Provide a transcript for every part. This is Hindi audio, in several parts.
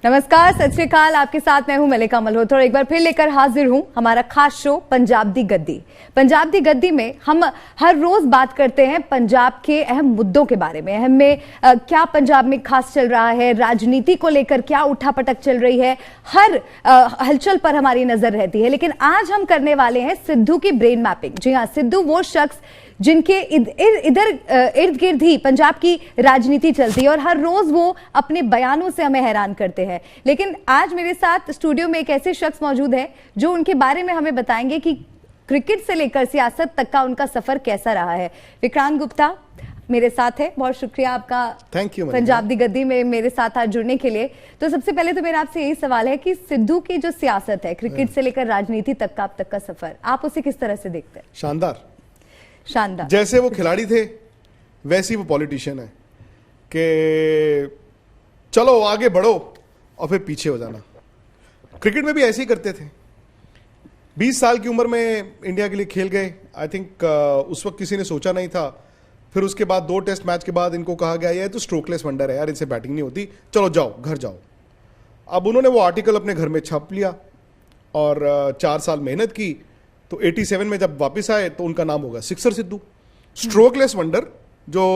नमस्कार, सत श्री अकाल। आपके साथ मैं हूं मलिका मल्होत्रा और एक बार फिर लेकर हाजिर हूं हमारा खास शो पंजाब दी गद्दी। पंजाब दी गद्दी में हम हर रोज बात करते हैं पंजाब के अहम मुद्दों के बारे में। अहम में क्या पंजाब में खास चल रहा है, राजनीति को लेकर क्या उठापटक चल रही है, हर हलचल पर हमारी नजर रहती है। लेकिन आज हम करने वाले हैं सिद्धू की ब्रेन मैपिंग। जी हाँ, सिद्धू वो शख्स जिनके इर्द गिर्द ही पंजाब की राजनीति चलती है और हर रोज वो अपने बयानों से हमें हैरान करते हैं। लेकिन आज मेरे साथ स्टूडियो में एक ऐसे शख्स मौजूद है जो उनके बारे में हमें बताएंगे कि क्रिकेट से लेकर सियासत तक का उनका सफर कैसा रहा है। विक्रांत गुप्ता मेरे साथ है। बहुत शुक्रिया आपका, थैंक यू पंजाब दी गद्दी में मेरे साथ आज जुड़ने के लिए। तो सबसे पहले तो मेरा आपसे यही सवाल है कि सिद्धू की जो सियासत है, क्रिकेट से लेकर राजनीति तक का अब तक का सफर, आप उसे किस तरह से देखते हैं? शानदार। जैसे वो खिलाड़ी थे वैसे ही वो पॉलिटिशियन है कि चलो आगे बढ़ो और फिर पीछे हो जाना। क्रिकेट में भी ऐसे ही करते थे। 20 साल की उम्र में इंडिया के लिए खेल गए। आई थिंक उस वक्त किसी ने सोचा नहीं था। फिर उसके बाद 2 टेस्ट मैच के बाद इनको कहा गया ये तो स्ट्रोकलेस वंडर है यार, इनसे बैटिंग नहीं होती, चलो जाओ घर जाओ। अब उन्होंने वो आर्टिकल अपने घर में छाप लिया और 4 साल मेहनत की। तो 87 में जब वापस आए तो उनका नाम होगा सिक्सर सिद्धू, स्ट्रोकलेस वंडर जो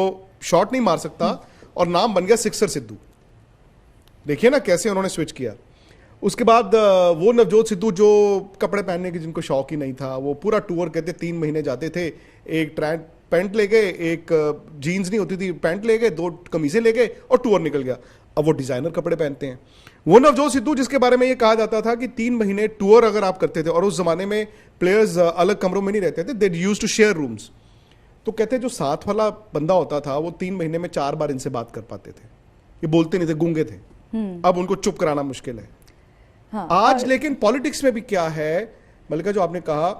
शॉट नहीं मार सकता, और नाम बन गया सिक्सर सिद्धू। देखिए ना कैसे उन्होंने स्विच किया। उसके बाद वो नवजोत सिद्धू जो कपड़े पहनने की जिनको शौक ही नहीं था, वो पूरा टूर कहते 3 महीने जाते थे। एक पैंट ले गए, एक जीन्स नहीं होती थी, पैंट ले गए, 2 कमीजें ले गए और टूर निकल गया। अब वो डिजाइनर कपड़े पहनते हैं। वो नवजोत सिद्धू जिसके बारे में ये कहा जाता था कि 3 महीने टूर अगर आप करते थे, और उस जमाने में प्लेयर्स अलग कमरों में नहीं रहते थे, they used to share rooms. तो कहते जो साथ वाला बंदा होता था वो 3 महीने में 4 बार इनसे बात कर पाते थे। ये बोलते नहीं थे, गूंगे थे। अब उनको चुप कराना मुश्किल है। हाँ, आज लेकिन पॉलिटिक्स में भी क्या है मलिका, जो आपने कहा,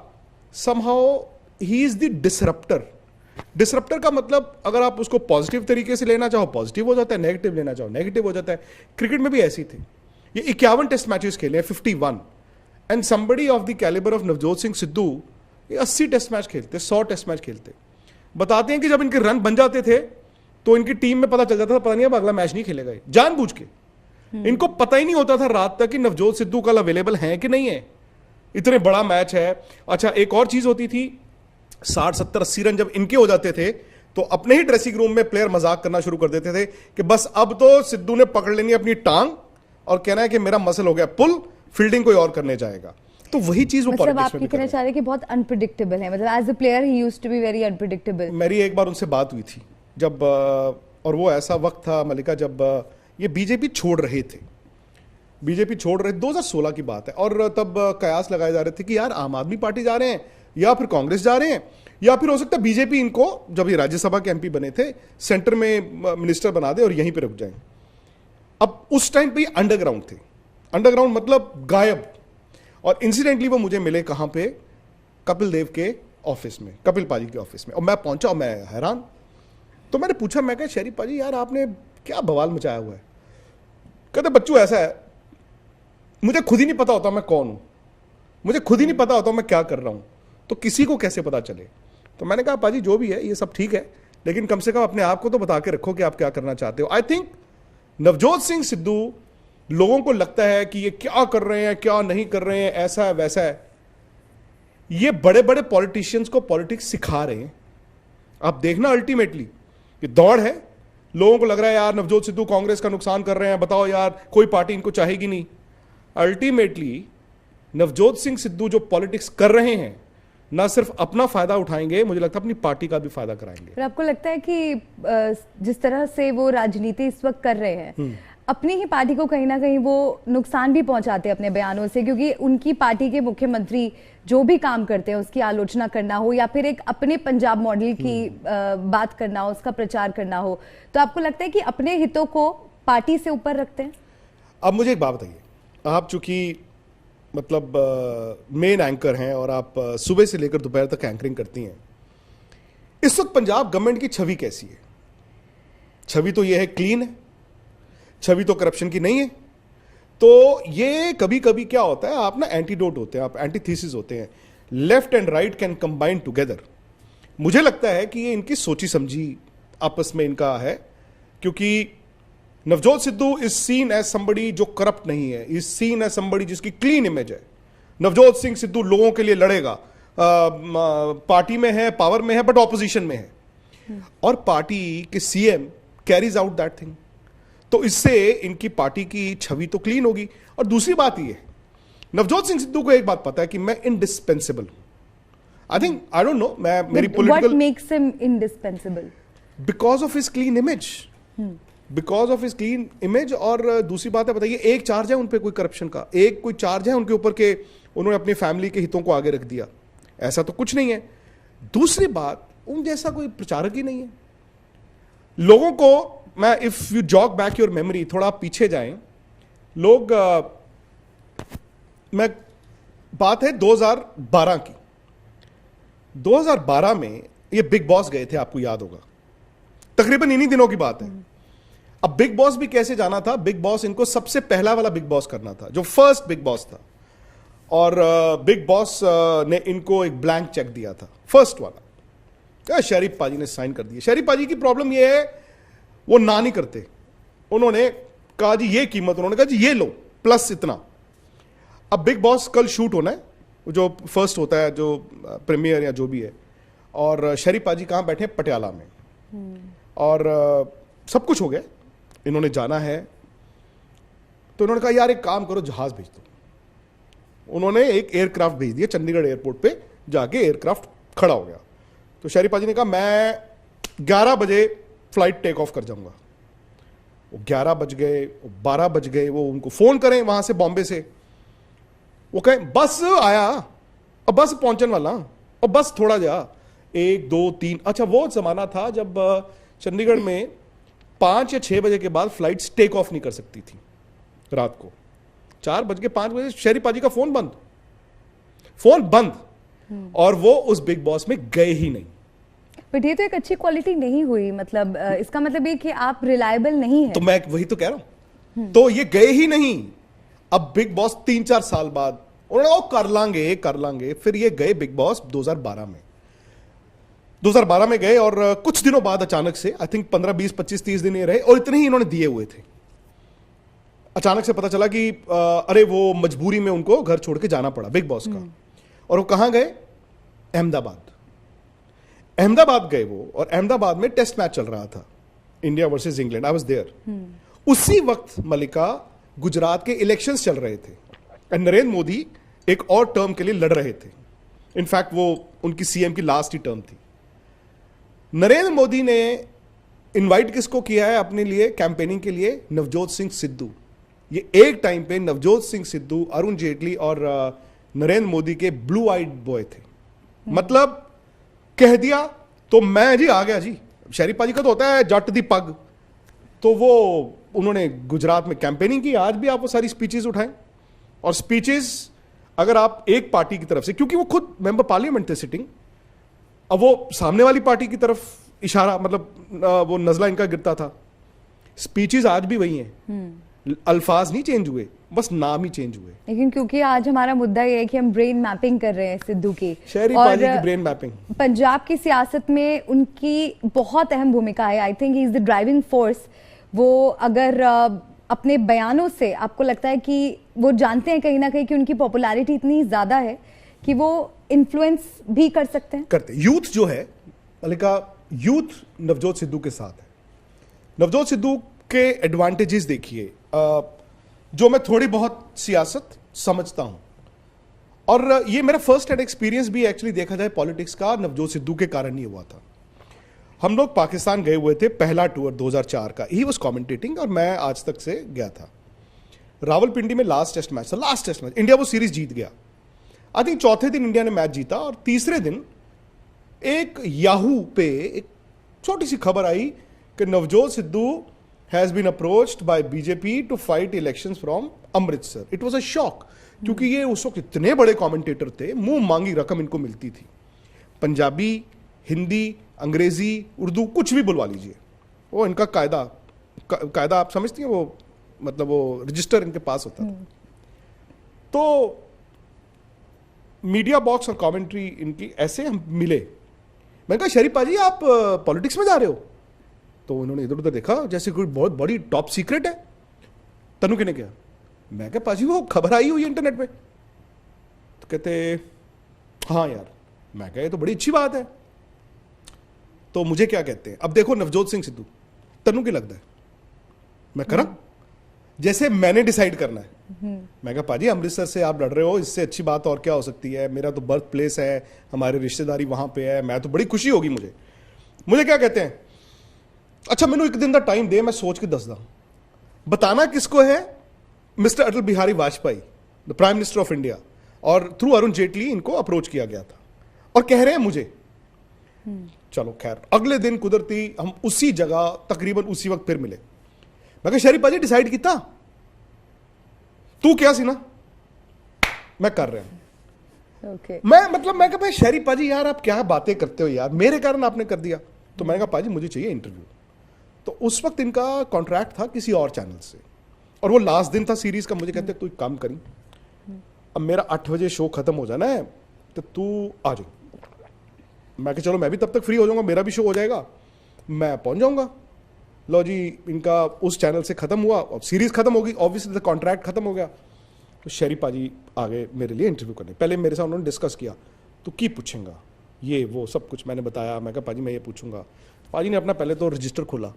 somehow he is the disruptor. Disruptor का मतलब अगर आप उसको पॉजिटिव तरीके से लेना चाहो पॉजिटिव हो जाता है, नेगेटिव लेना चाहो नेगेटिव हो जाता है। क्रिकेट में भी ऐसी थे। ये 51 टेस्ट मैचेस खेले हैं, 51, and somebody of the calibre of Navjot Singh Sidhu ये 80 टेस्ट मैच खेलते, 100 टेस्ट मैच खेलते। बताते हैं कि जब इनके रन बन जाते थे तो इनकी टीम में पता चल जाता था पता नहीं अब अगला मैच नहीं खेलेगा, जानबूझ के। इनको पता ही नहीं होता था रात तक कि नवजोत सिद्धू कल अवेलेबल है कि नहीं है, इतने बड़ा मैच है। अच्छा, एक और चीज होती थी, 60, 70, 80 रन जब इनके हो जाते थे तो अपने ही ड्रेसिंग रूम में प्लेयर मजाक करना शुरू कर देते थे कि बस अब तो सिद्धू ने पकड़ लेनी अपनी टांग और कहना है कि मेरा मसल हो गया पुल, फील्डिंग कोई और करने जाएगा। तो वही चीज वो मतलब आप कहना चाह रहे हैं कि बहुत अनप्रेडिक्टेबल है, मतलब as a player he used to be very unpredictable. मेरी एक बार उनसे बात हुई थी जब, और वो ऐसा वक्त था मलिका जब ये बीजेपी छोड़ रहे थे। बीजेपी छोड़ रहे 2016 की बात है, और तब कयास लगाए जा रहे थे कि यार आम आदमी पार्टी जा रहे हैं या फिर कांग्रेस जा रहे हैं, या फिर हो सकता है बीजेपी इनको, जब ये राज्यसभा के एमपी बने थे, सेंटर में मिनिस्टर बना दे और यहीं पे रुक जाएं। अब उस टाइम पे अंडरग्राउंड थे। अंडरग्राउंड मतलब गायब। और इंसिडेंटली वो मुझे मिले कहां पे? कपिल देव के ऑफिस में, कपिल पाजी के ऑफिस में। और मैं पहुंचा और मैं हैरान। तो मैंने पूछा, मैं कहा शरीफ पाजी यार आपने क्या बवाल मचाया हुआ है? कहते बच्चू ऐसा है, मुझे खुद ही नहीं पता होता मैं कौन हूं, मुझे खुद ही नहीं पता होता मैं क्या कर रहा हूं, तो किसी को कैसे पता चले? तो मैंने कहा पाजी जो भी है ये सब ठीक है, लेकिन कम से कम अपने आप को तो बता के रखो कि आप क्या करना चाहते हो। आई थिंक नवजोत सिंह सिद्धू, लोगों को लगता है कि ये क्या कर रहे हैं क्या नहीं कर रहे हैं, ऐसा है वैसा है। ये बड़े बड़े पॉलिटिशियंस को पॉलिटिक्स सिखा रहे हैं। आप देखना अल्टीमेटली ये दौड़ है। लोगों को लग रहा है यार नवजोत सिद्धू कांग्रेस का नुकसान कर रहे हैं, बताओ यार कोई पार्टी इनको चाहेगी नहीं। अल्टीमेटली नवजोत सिंह सिद्धू जो पॉलिटिक्स कर रहे हैं, ना सिर्फ अपना फायदा उठाएंगे, मुझे लगता है अपनी पार्टी का भी फायदा कराएंगे। पर आपको लगता है कि जिस तरह से वो राजनीति इस वक्त कर रहे हैं, अपनी ही पार्टी को कहीं ना कहीं वो नुकसान भी पहुंचाते हैं अपने बयानों से, क्योंकि उनकी पार्टी के मुख्यमंत्री जो भी काम करते हैं उसकी आलोचना करना हो या फिर एक अपने पंजाब मॉडल की बात करना हो, उसका प्रचार करना हो, तो आपको लगता है कि अपने हितों को पार्टी से ऊपर रखते हैं? अब मुझे एक बात बताइए, आप चूंकि मतलब मेन एंकर हैं और आप सुबह से लेकर दोपहर तक एंकरिंग करती हैं, इस वक्त पंजाब गवर्नमेंट की छवि कैसी है? छवि तो यह है क्लीन है, छवि तो करप्शन की नहीं है। तो ये कभी कभी क्या होता है, आप ना एंटीडोट होते हैं, आप एंटीथीसिस होते हैं। Left and right can combine together. मुझे लगता है कि ये इनकी सोची समझी आपस में इनका है, क्योंकि Navjot Sidhu is seen as somebody जो करप्ट नहीं है, इज सीन एज समबडी जिसकी क्लीन इमेज है। नवजोत सिंह सिद्धू लोगों के लिए लड़ेगा, पार्टी में है, पावर में है, बट ऑपोजिशन में है, और पार्टी के CM carries out that thing. तो इससे इनकी पार्टी की छवि तो क्लीन होगी। और दूसरी बात ये, नवजोत सिंह सिद्धू को एक बात पता है कि मैं इंडिस्पेंसिबल हूं। I think, I don't know, मैं मेरी What makes him indispensable? Because of his clean image, because of his clean image. और दूसरी बात है, बताइए, एक चार्ज है उन पे कोई करप्शन का, एक कोई चार्ज है उनके ऊपर के उन्होंने अपनी फैमिली के हितों को आगे रख दिया? ऐसा तो कुछ नहीं है। दूसरी बात, उन जैसा कोई प्रचारक ही नहीं है। लोगों को, मैं if you jog back your memory, थोड़ा आप पीछे जाएं, लोग मैं बात है 2012 की। 2012 में ये बिग बॉस गए थे, आपको याद होगा, तकरीबन इन्हीं दिनों की बात है। अब बिग बॉस भी कैसे जाना था, बिग बॉस इनको सबसे पहला वाला बिग बॉस करना था, जो फर्स्ट बिग बॉस था, और बिग बॉस ने इनको एक ब्लैंक चेक दिया था, फर्स्ट वाला। शरीफ पाजी ने साइन कर दिया। शरीफ पाजी की प्रॉब्लम ये है, वो ना नहीं करते। उन्होंने कहा जी ये कीमत, उन्होंने कहा जी ये लो प्लस इतना। अब बिग बॉस कल शूट होना है, जो फर्स्ट होता है, जो प्रीमियर या जो भी है, और शरीफ पाजी कहाँ बैठे हैं? पटियाला में। और सब कुछ हो गया, इन्होंने जाना है, तो इन्होंने कहा यार एक काम करो, जहाज भेज दो। उन्होंने एक एयरक्राफ्ट भेज दिया, चंडीगढ़ एयरपोर्ट पे जाके एयरक्राफ्ट खड़ा हो गया। तो शरीफ पाजी ने कहा मैं 11 बजे फ्लाइट टेक ऑफ कर जाऊंगा। वो 11 बज गए, 12 बज गए, वो उनको फोन करें वहां से, बॉम्बे से, वो कहें बस आया, अब बस पहुंचने वाला, और बस थोड़ा जा, 1 2 3। अच्छा, वो जमाना था जब चंडीगढ़ में 5 या 6 बजे के बाद फ्लाइट्स टेक ऑफ नहीं कर सकती थी रात को। 4 बज के 5 बजे शरीफ पाजी का फोन बंद, फोन बंद, और वो उस बिग बॉस में गए ही नहीं। बट ये तो एक अच्छी क्वालिटी नहीं हुई, मतलब इसका मतलब ये कि आप रिलायबल नहीं है। तो मैं वही तो कह रहा हूं, तो ये गए ही नहीं। अब बिग बॉस 3-4 साल बाद उन्होंने कहा कर लांगे, फिर ये गए बिग बॉस 2012 में। 2012 में गए, और कुछ दिनों बाद अचानक से, आई थिंक 15 20 25 30 दिन ये रहे, और इतने ही इन्होंने दिए हुए थे। अचानक से पता चला कि अरे वो मजबूरी में उनको घर छोड़ के जाना पड़ा बिग बॉस का। और वो कहां गए? अहमदाबाद गए वो, और अहमदाबाद में टेस्ट मैच चल रहा था, India versus England. I was there. उसी वक्त मलिका गुजरात के इलेक्शंस चल रहे थे, और नरेंद्र मोदी एक और टर्म के लिए लड़ रहे थे। इनफैक्ट वो उनकी सीएम की लास्ट ही टर्म थी। नरेंद्र मोदी ने इनवाइट किसको किया है अपने लिए कैंपेनिंग के लिए? नवजोत सिंह सिद्धू। ये एक टाइम पे नवजोत सिंह सिद्धू, अरुण जेटली और नरेंद्र मोदी के ब्लू आइड बॉय थे। मतलब कह दिया तो मैं जी आ गया जी। शरीफ पाजी का तो होता है जट दी पग, तो वो उन्होंने गुजरात में कैंपेनिंग की। आज भी आप वो सारी स्पीचेस उठाएं, और स्पीचेस अगर आप एक पार्टी की तरफ से, क्योंकि वो खुद मेंबर पार्लियामेंट थे सिटिंग, अब वो सामने वाली पार्टी की तरफ इशारा, मतलब वो नजला इनका गिरता था। स्पीचेस आज भी वही हैं, अल्फाज नहीं चेंज हुए, बस नाम ही चेंज हुए। लेकिन क्योंकि आज हमारा मुद्दा ये है कि हम ब्रेन मैपिंग कर रहे हैं सिद्धू की, शरीफ पाजी की ब्रेन मैपिंग। पंजाब की सियासत में उनकी बहुत अहम भूमिका है। I think he is the driving force. वो अगर अपने बयानों से आपको लगता है कि वो जानते हैं कहीं ना कहीं कि उनकी पॉपुलैरिटी इतनी ज्यादा है कि वो इन्फ्लुएंस भी कर सकते हैं। करते। यूथ जो है मलिका, यूथ नवजोत सिद्धू के साथ है। नवजोत सिद्धू के एडवांटेजेस देखिए, जो मैं थोड़ी बहुत सियासत समझता हूं, और ये मेरा फर्स्ट हैंड एक्सपीरियंस भी एक्चुअली देखा जाए पॉलिटिक्स का नवजोत सिद्धू के कारण ही हुआ था। हम लोग पाकिस्तान गए हुए थे, पहला टूर 2004 का, ही वाज कमेंटेटिंग, और मैं आज तक से गया था। रावलपिंडी में लास्ट टेस्ट मैच था, लास्ट टेस्ट मैच, इंडिया वो सीरीज जीत गया। आई थिंक चौथे दिन इंडिया ने मैच जीता, और तीसरे दिन एक याहू पे एक छोटी सी खबर आई कि Navjot Sidhu has been approached by BJP to fight elections from Amritsar. It was a shock, क्योंकि ये उस वक्त इतने बड़े कमेंटेटर थे, मुंह मांगी रकम इनको मिलती थी। पंजाबी, हिंदी, अंग्रेजी, उर्दू, कुछ भी बुलवा लीजिए, वो इनका कायदा आप समझती हैं, वो मतलब वो रजिस्टर इनके पास होता था। तो मीडिया बॉक्स और कमेंट्री इनकी ऐसे हम मिले। मैंने कहा शरीफ पाजी आप पॉलिटिक्स में जा रहे हो? तो उन्होंने इधर उधर देखा जैसे कोई बहुत बड़ी टॉप सीक्रेट है। तनुके ने क्या, मैं क्या पाजी वो खबर आई हुई है इंटरनेट पे? तो कहते हाँ यार। मैं क्या ये तो बड़ी अच्छी बात है। तो मुझे क्या कहते हैं, अब देखो नवजोत सिंह सिद्धू, तनु के लगता है मैं करा जैसे मैंने डिसाइड करना है। मैं कहा पाजी अमृतसर से आप लड़ रहे हो, इससे अच्छी बात और क्या हो सकती है, मेरा तो बर्थ प्लेस है, हमारी रिश्तेदारी वहां पे है, मैं तो बड़ी खुशी होगी मुझे क्या कहते हैं, अच्छा मैंने एक दिन का टाइम दे, मैं सोच के दस दा बताना किसको है। Mister Atal Bihari Vajpayee, the prime minister of India, और थ्रू अरुण जेटली इनको अप्रोच किया गया था और कह रहे हैं मुझे। चलो खैर, अगले दिन कुदरती हम उसी जगह तकरीबन उसी वक्त फिर मिले। मैं कहा शरीफ पाजी डिसाइड किया तू क्या सी ना, मैं कर रहा हूं। Okay. मैं कहा शरीफ पाजी यार आप क्या बातें करते हो यार, मेरे कारण आपने कर दिया। तो मैंने कहा पाजी मुझे चाहिए इंटरव्यू। तो उस वक्त इनका कॉन्ट्रैक्ट था किसी और चैनल से और वो लास्ट दिन था सीरीज का। मुझे कहते तू एक काम करी, अब मेरा 8 बजे शो खत्म हो जाना है तो तू आ जाओ। मैं कहा चलो मैं भी तब तक फ्री हो जाऊंगा, मेरा भी शो हो जाएगा, मैं पहुंच जाऊंगा। लो जी, इनका उस चैनल से खत्म हुआ और सीरीज खत्म होगी, ऑब्वियसली कॉन्ट्रैक्ट खत्म हो गया। तो शरीफ पाजी आ गए मेरे लिए इंटरव्यू करने। पहले मेरे साथ उन्होंने डिस्कस किया, तो की पूछेंगा ये वो सब कुछ मैंने बताया। मैं कहा पाजी मैं ये पूछूंगा। पाजी ने अपना पहले तो रजिस्टर खोला,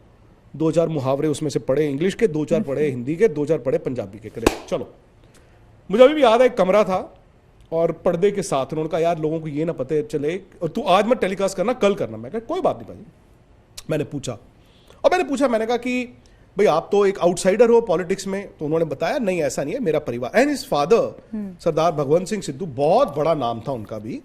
2-4 मुहावरे उसमें से पढ़े इंग्लिश के, 2-4 पढ़े हिंदी के, 2-4 पढ़े पंजाबी के। करे चलो, मुझे अभी भी याद है एक कमरा था और पर्दे के साथ उन्होंने कहा यार लोगों को ये ना पता चले और तू आज मत टेलीकास्ट करना, कल करना। मैं कहा कोई बात नहीं पाजी। मैंने पूछा मैंने कहा कि भाई आप तो एक आउटसाइडर हो पॉलिटिक्स में। तो उन्होंने बताया नहीं ऐसा नहीं है, मेरा परिवार एंड हिज फादर सरदार भगवंत सिंह सिद्धू, बहुत बड़ा नाम था उनका भी।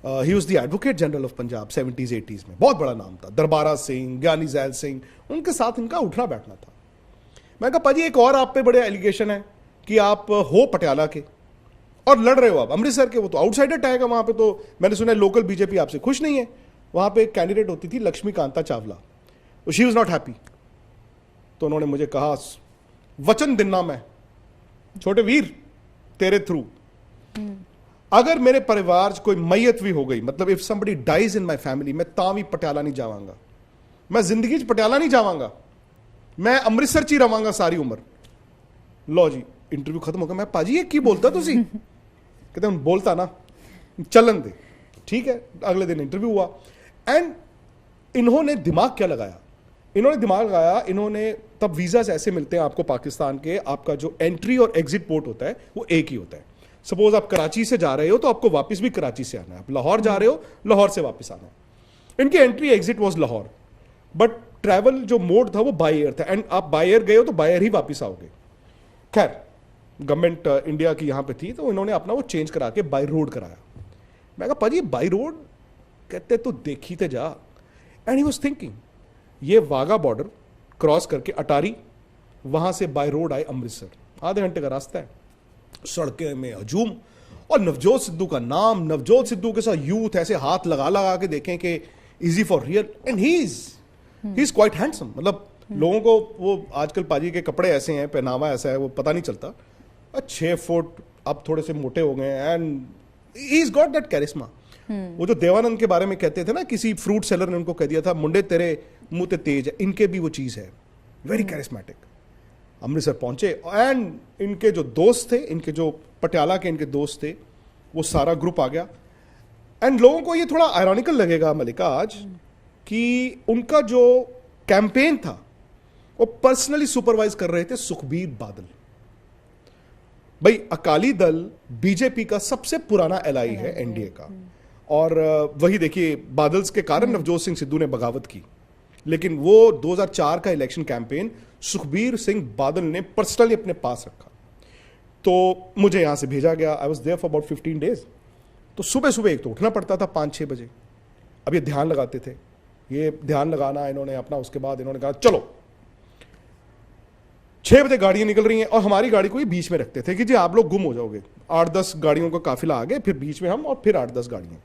He was the advocate general of Punjab 70s 80s में, बहुत बड़ा नाम था। दरबारा सिंह, ज्ञानी जैल सिंह, उनके साथ इनका उठना बैठना था। मैं कहा पाजी एक और आप पे बड़े एलिगेशन है कि आप हो पटियाला के और लड़ रहे हो आप अमृतसर के, वो तो आउटसाइडर टैग है वहां पे। तो मैंने सुना है लोकल बीजेपी आपसे खुश नहीं है। वहां पे एक कैंडिडेट होती थी Lakshmi Kanta Chawla, she was not happy. तो उन्होंने मुझे कहा वचन दिना मैं छोटे वीर तेरे थ्रू, अगर मेरे परिवार कोई मैयत भी हो गई, मतलब if somebody dies in my family, मैं तावी पटियाला नहीं जावांगा, मैं जिंदगी पटियाला नहीं जावांगा, मैं अमृतसर च ही रवांगा सारी उम्र। लो जी इंटरव्यू खत्म हो गया। मैं पाजी ये की बोलता तुसी? कहते हम बोलता ना, चलन दे। ठीक है, अगले दिन इंटरव्यू हुआ एंड इन्होंने दिमाग क्या लगाया, इन्होंने तब वीजाज ऐसे मिलते हैं आपको पाकिस्तान के, आपका जो एंट्री और एग्जिट पोर्ट होता है वो एक ही होता है। सपोज आप कराची से जा रहे हो तो आपको वापस भी कराची से आना है, आप लाहौर जा रहे हो लाहौर से वापस आना है। इनकी entry exit was Lahore, but travel जो मोड था वो बाय एयर था एंड आप बाय एयर गए हो तो बाय एयर ही वापस आओगे। खैर गवर्नमेंट इंडिया की यहां पे थी तो इन्होंने अपना वो चेंज करा के बाय रोड कराया। मैं कहा पाजी बाय रोड, कहते तो देखी थे जा। एंड ही वाज थिंकिंग ये वाघा बॉर्डर क्रॉस करके अटारी, वहां से बाय रोड आए अमृतसर, आधे घंटे का रास्ता है, सड़कें में हजूम और नवजोत सिद्धू का नाम, नवजोत सिद्धू के साथ यूथ ऐसे हाथ लगा लगा के देखें कि easy for real and he is quite handsome. मतलब लोगों को वो आजकल पाजी के कपड़े ऐसे हैं, पहनावा ऐसा है, वो पता नहीं चलता। 6 फुट, अब थोड़े से मोटे हो गए and he is got that charisma. वो जो देवानंद के बारे में कहते थे ना, किसी फ्रूट सेलर ने उनको कह दिया था मुंडे तेरे मुंह ते तेज है, इनके भी वो चीज है, वेरी कैरिस्मेटिक। अमृतसर पहुंचे एंड इनके जो दोस्त थे, इनके जो पटियाला के इनके दोस्त थे, वो सारा ग्रुप आ गया। एंड लोगों को ये थोड़ा आयरॉनिकल लगेगा मलिका आज कि उनका जो कैंपेन था वो पर्सनली सुपरवाइज कर रहे थे सुखबीर बादल। भाई अकाली दल बीजेपी का सबसे पुराना एलआई है एनडीए का, और वही देखिए बादल्स के कारण नवजोत सिंह सिद्धू ने बगावत की, लेकिन वो 2004 का इलेक्शन कैंपेन सुखबीर सिंह बादल ने पर्सनली अपने पास रखा। तो मुझे यहां से भेजा गया, I was there for about 15 days। तो सुबह सुबह एक तो उठना पड़ता था 5-6 बजे। अब ये ध्यान लगाते थे, ये ध्यान लगाना इन्होंने अपना, उसके बाद इन्होंने कहा चलो 6 बजे गाड़ियां निकल रही हैं और हमारी गाड़ी को ये बीच में रखते थे कि जी आप लोग गुम हो जाओगे। 8-10 गाड़ियों का काफिला आगे, फिर बीच में हम, और फिर 8-10 गाड़ियां।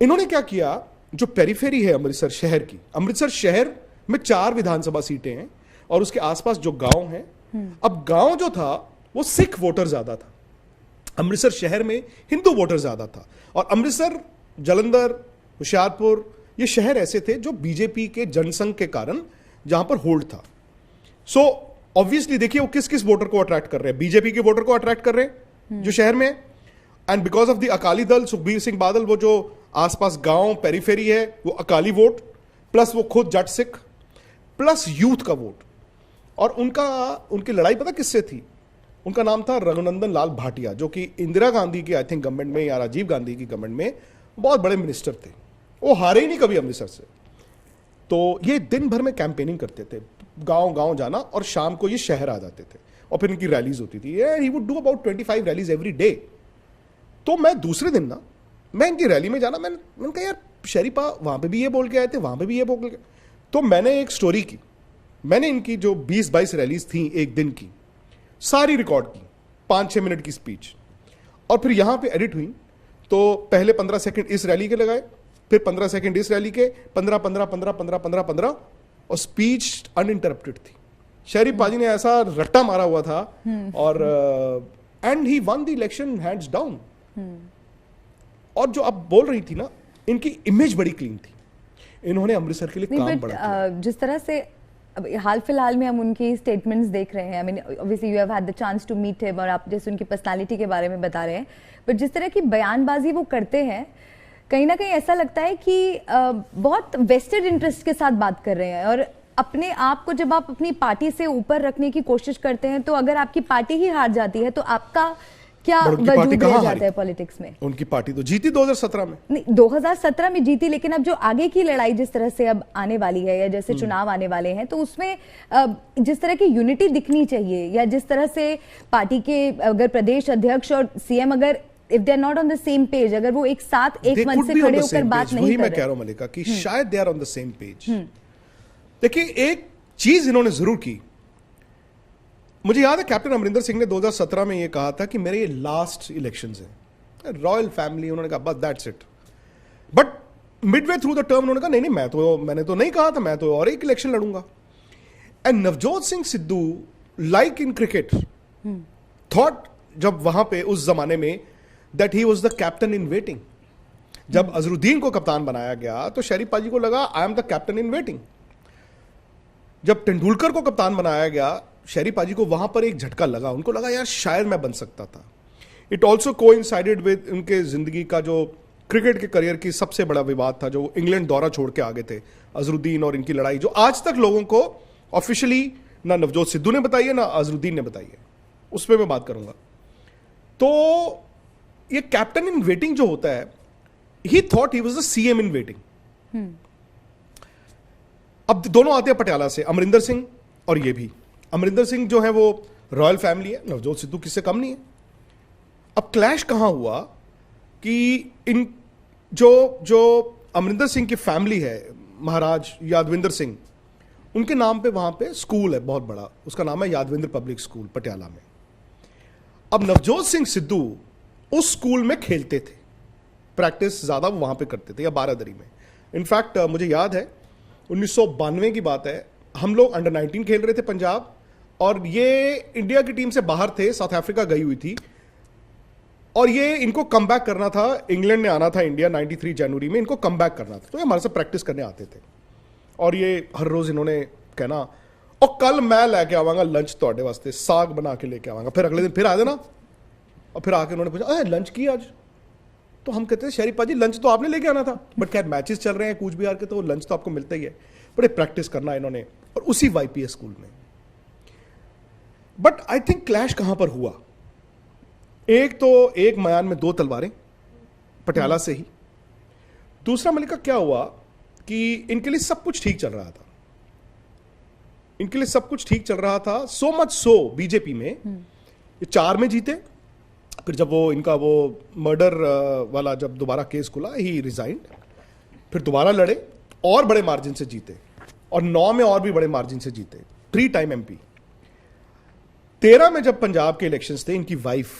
इन्होंने क्या किया, जो पेरिफेरी है अमृतसर शहर की, अमृतसर शहर में 4 विधानसभा सीटें हैं और उसके आसपास जो गांव हैं, अब गांव जो था वो सिख वोटर ज्यादा था, अमृतसर शहर में हिंदू वोटर ज्यादा था। और अमृतसर, जलंधर, होशियारपुर, ये शहर ऐसे थे जो बीजेपी के जनसंघ के कारण जहां पर होल्ड था। सो ऑब्वियसली देखिए वो किस किस वोटर को अट्रैक्ट कर रहे हैं, बीजेपी के वोटर को अट्रैक्ट कर रहे हैं जो शहर में, and because of the Akali Dal, Sukhbir Singh Badal, वो जो आसपास गांव पेरीफेरी है वो अकाली वोट, प्लस वो खुद जट सिख, प्लस यूथ का वोट। और उनकी लड़ाई पता किससे थी? उनका नाम था रघुनंदन लाल भाटिया, जो कि इंदिरा गांधी की आई थिंक गवर्नमेंट में या राजीव गांधी की गवर्नमेंट में बहुत बड़े मिनिस्टर थे। वो हारे ही नहीं कभी अमृतसर से। तो ये दिन भर में कैंपेनिंग करते थे, गांव गांव जाना, और शाम को ये शहर आ जाते थे और फिर इनकी रैलीज होती थी। He would do about 25 rallies every day. तो मैं दूसरे दिन ना, मैं इनकी रैली में जाना, मैंने कहा यार शरीफा वहां पे भी ये बोल के आए थे, वहां पे भी ये बोल के। तो मैंने एक स्टोरी की, मैंने इनकी जो 20-22 रैलीज थी एक दिन की सारी रिकॉर्ड की, 5-6 मिनट की स्पीच, और फिर यहां पे एडिट हुई। तो पहले 15 सेकंड इस रैली के लगाए, फिर 15 सेकंड इस रैली के, 15, और स्पीच अनइंटरप्टेड थी। शरीफ पाजी ने ऐसा रट्टा मारा हुआ था, और and he one the election hands down. और जो आप बोल रही थी ना, इनकी इमेज बड़ी क्लीन थी, इन्होंने अमृतसर के लिए काम बड़ा किया। जिस तरह से अब हाल फिलहाल में हम उनकी स्टेटमेंट्स देख रहे हैं, I mean obviously you have had the chance to meet him, और आप जैसे उनकी पर्सनालिटी के बारे में बता रहे हैं, बट जिस तरह की बयानबाजी वो करते हैं, कहीं ना कहीं ऐसा लगता है कि बहुत वेस्टेड इंटरेस्ट के साथ बात कर रहे हैं। और अपने आप को जब आप अपनी पार्टी से ऊपर रखने की कोशिश करते हैं, तो अगर आपकी पार्टी ही हार जाती है तो आपका क्या वजूद रह जाता है पॉलिटिक्स में? उनकी पार्टी तो जीती 2017 में। नहीं, 2017 में जीती, लेकिन अब जो आगे की लड़ाई जिस तरह से अब आने वाली है, या जैसे चुनाव आने वाले हैं, तो उसमें जिस तरह की यूनिटी दिखनी चाहिए, या जिस तरह से पार्टी के अगर प्रदेश अध्यक्ष और सीएम अगर if they are not on the same page, अगर वो एक साथ एक मंच से खड़े होकर बात नहीं कर रहे, वही मैं कह रहा हूं मलिका कि शायद they are on the same page. देखिए एक चीज इन्होंने जरूर की, मुझे याद है कैप्टन अमरिंदर सिंह ने 2017 में यह कहा था कि मेरे ये लास्ट इलेक्शंस हैं, रॉयल फैमिली, उन्होंने कहा बस that's it. But Midway through the term उन्होंने कहा नहीं मैंने तो नहीं कहा था, मैं तो और एक इलेक्शन लड़ूंगा। And Navjot Singh Sidhu, like in cricket, thought जब वहां पे उस जमाने में that he was the captain in waiting. जब अजरुद्दीन को कप्तान बनाया गया तो शरीफ पाजी को लगा I am the captain in waiting. जब तेंदुलकर को कप्तान बनाया गया, शरीफ पाजी को वहां पर एक झटका लगा, उनको लगा यार शायद मैं बन सकता था। इट ऑल्सो कोइंसाइडेड विद उनके जिंदगी का जो क्रिकेट के करियर की सबसे बड़ा विवाद था, जो इंग्लैंड दौरा छोड़ के आगे थे अजरुद्दीन और इनकी लड़ाई, जो आज तक लोगों को ऑफिशियली ना नवजोत सिद्धू ने बताई है ना अजरुद्दीन ने बताई है, उस पर मैं बात करूंगा। तो ये कैप्टन इन वेटिंग जो होता है, ही thought he was the CM in waiting. अब दोनों आते हैं पटियाला से, अमरिंदर सिंह और ये भी। अमरिंदर सिंह जो है वो रॉयल फैमिली है, नवजोत सिद्धू किससे कम नहीं है। अब क्लैश कहां हुआ कि इन जो अमरिंदर सिंह की फैमिली है, महाराज यादविंदर सिंह, उनके नाम पे वहां पे स्कूल है बहुत बड़ा, उसका नाम है यादविंद्र पब्लिक स्कूल पटियाला में। अब नवजोत सिंह सिद्धू उस स्कूल में खेलते थे, प्रैक्टिस ज्यादा वहां पे करते थे, या बारादरी में। इनफैक्ट मुझे याद है 1992 की बात है, हम लोग अंडर 19 खेल रहे थे पंजाब, और ये इंडिया की टीम से बाहर थे, साउथ अफ्रीका गई हुई थी, और ये इनको कम बैक करना था, इंग्लैंड ने आना था इंडिया 93 जनवरी में, इनको कम बैक करना था। तो ये हमारे साथ प्रैक्टिस करने आते थे, और ये हर रोज इन्होंने कहना और कल मैं लेके आवांगा लंच तोड़े वास्ते, साग बना के लेके आवांगा। फिर अगले दिन फिर आ देना, और फिर आके उन्होंने पूछा लंच की आज? तो हम कहते हैं शरीफ पाजी लंच तो आपने लेके आना था, बट खैर मैचेस चल रहे हैं कूच बिहार के, तो लंच तो आपको मिलता ही है। बड़े प्रैक्टिस करना इन्होंने, और उसी वाईपीएस स्कूल में। बट आई थिंक क्लैश कहां पर हुआ, एक मयान में दो तलवारें, पटियाला से ही। दूसरा मलिका क्या हुआ कि इनके लिए सब कुछ ठीक चल रहा था, इनके लिए सब कुछ ठीक चल रहा था, सो मच सो बीजेपी में ये 4 में जीते। फिर जब वो इनका वो मर्डर वाला जब दोबारा केस खुला, ही रिजाइंड, फिर दोबारा लड़े और बड़े मार्जिन से जीते, और 9 में और भी बड़े मार्जिन से जीते, 3 टाइम एमपी। 13 में जब पंजाब के इलेक्शंस थे, इनकी वाइफ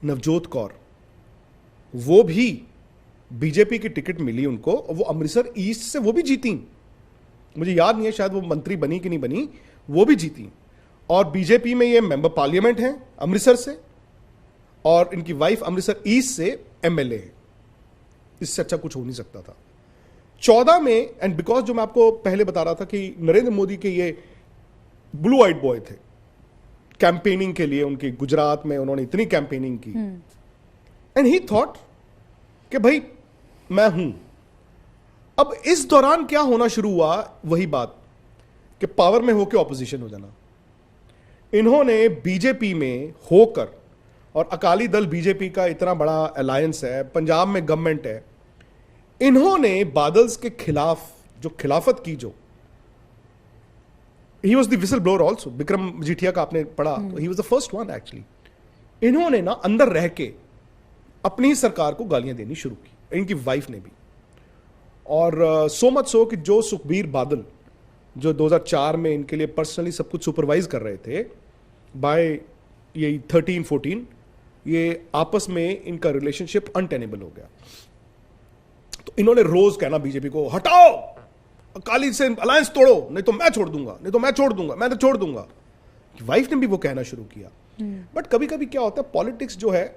नवजोत कौर, वो भी बीजेपी की टिकट मिली उनको, और वो अमृतसर ईस्ट से वो भी जीती। मुझे याद नहीं है शायद वो मंत्री बनी कि नहीं बनी, वो भी जीती। और बीजेपी में ये मेंबर पार्लियामेंट हैं अमृतसर से, और इनकी वाइफ अमृतसर ईस्ट से एमएलए है। इससे अच्छा कुछ हो नहीं सकता था। 14 में, एंड बिकॉज जो मैं आपको पहले बता रहा था कि नरेंद्र मोदी के ये ब्लू आइड बॉय थे, कैंपेनिंग के लिए उनकी गुजरात में उन्होंने इतनी कैंपेनिंग की, एंड ही थॉट कि भाई मैं हूं। अब इस दौरान क्या होना शुरू हुआ, वही बात कि पावर में होकर ऑपोजिशन हो जाना। इन्होंने बीजेपी में होकर, और अकाली दल बीजेपी का इतना बड़ा अलायंस है, पंजाब में गवर्नमेंट है, इन्होंने बादल्स के खिलाफ जो खिलाफत की, जो he was the whistle blower also, Vikram Majithia का आपने पढ़ा, तो he was the first one actually. इन्होंने ना अंदर रह के अपनी सरकार को गालियां देनी शुरू की, इनकी वाइफ ने भी। और सो मच सो कि जो सुखबीर बादल जो 2004 में इनके लिए पर्सनली सब कुछ सुपरवाइज कर रहे थे, बाय ये 13-14, ये आपस में इनका रिलेशनशिप अनटेनेबल हो गया। तो इन्होंने रोज कहना बीजेपी को, हटाओ, अकाली से अलायंस तोड़ो, नहीं तो मैं छोड़ दूंगा, नहीं तो मैं छोड़ दूंगा, मैं तो छोड़ दूंगा। वाइफ ने भी वो कहना शुरू किया। बट कभी कभी क्या होता है, पॉलिटिक्स जो है,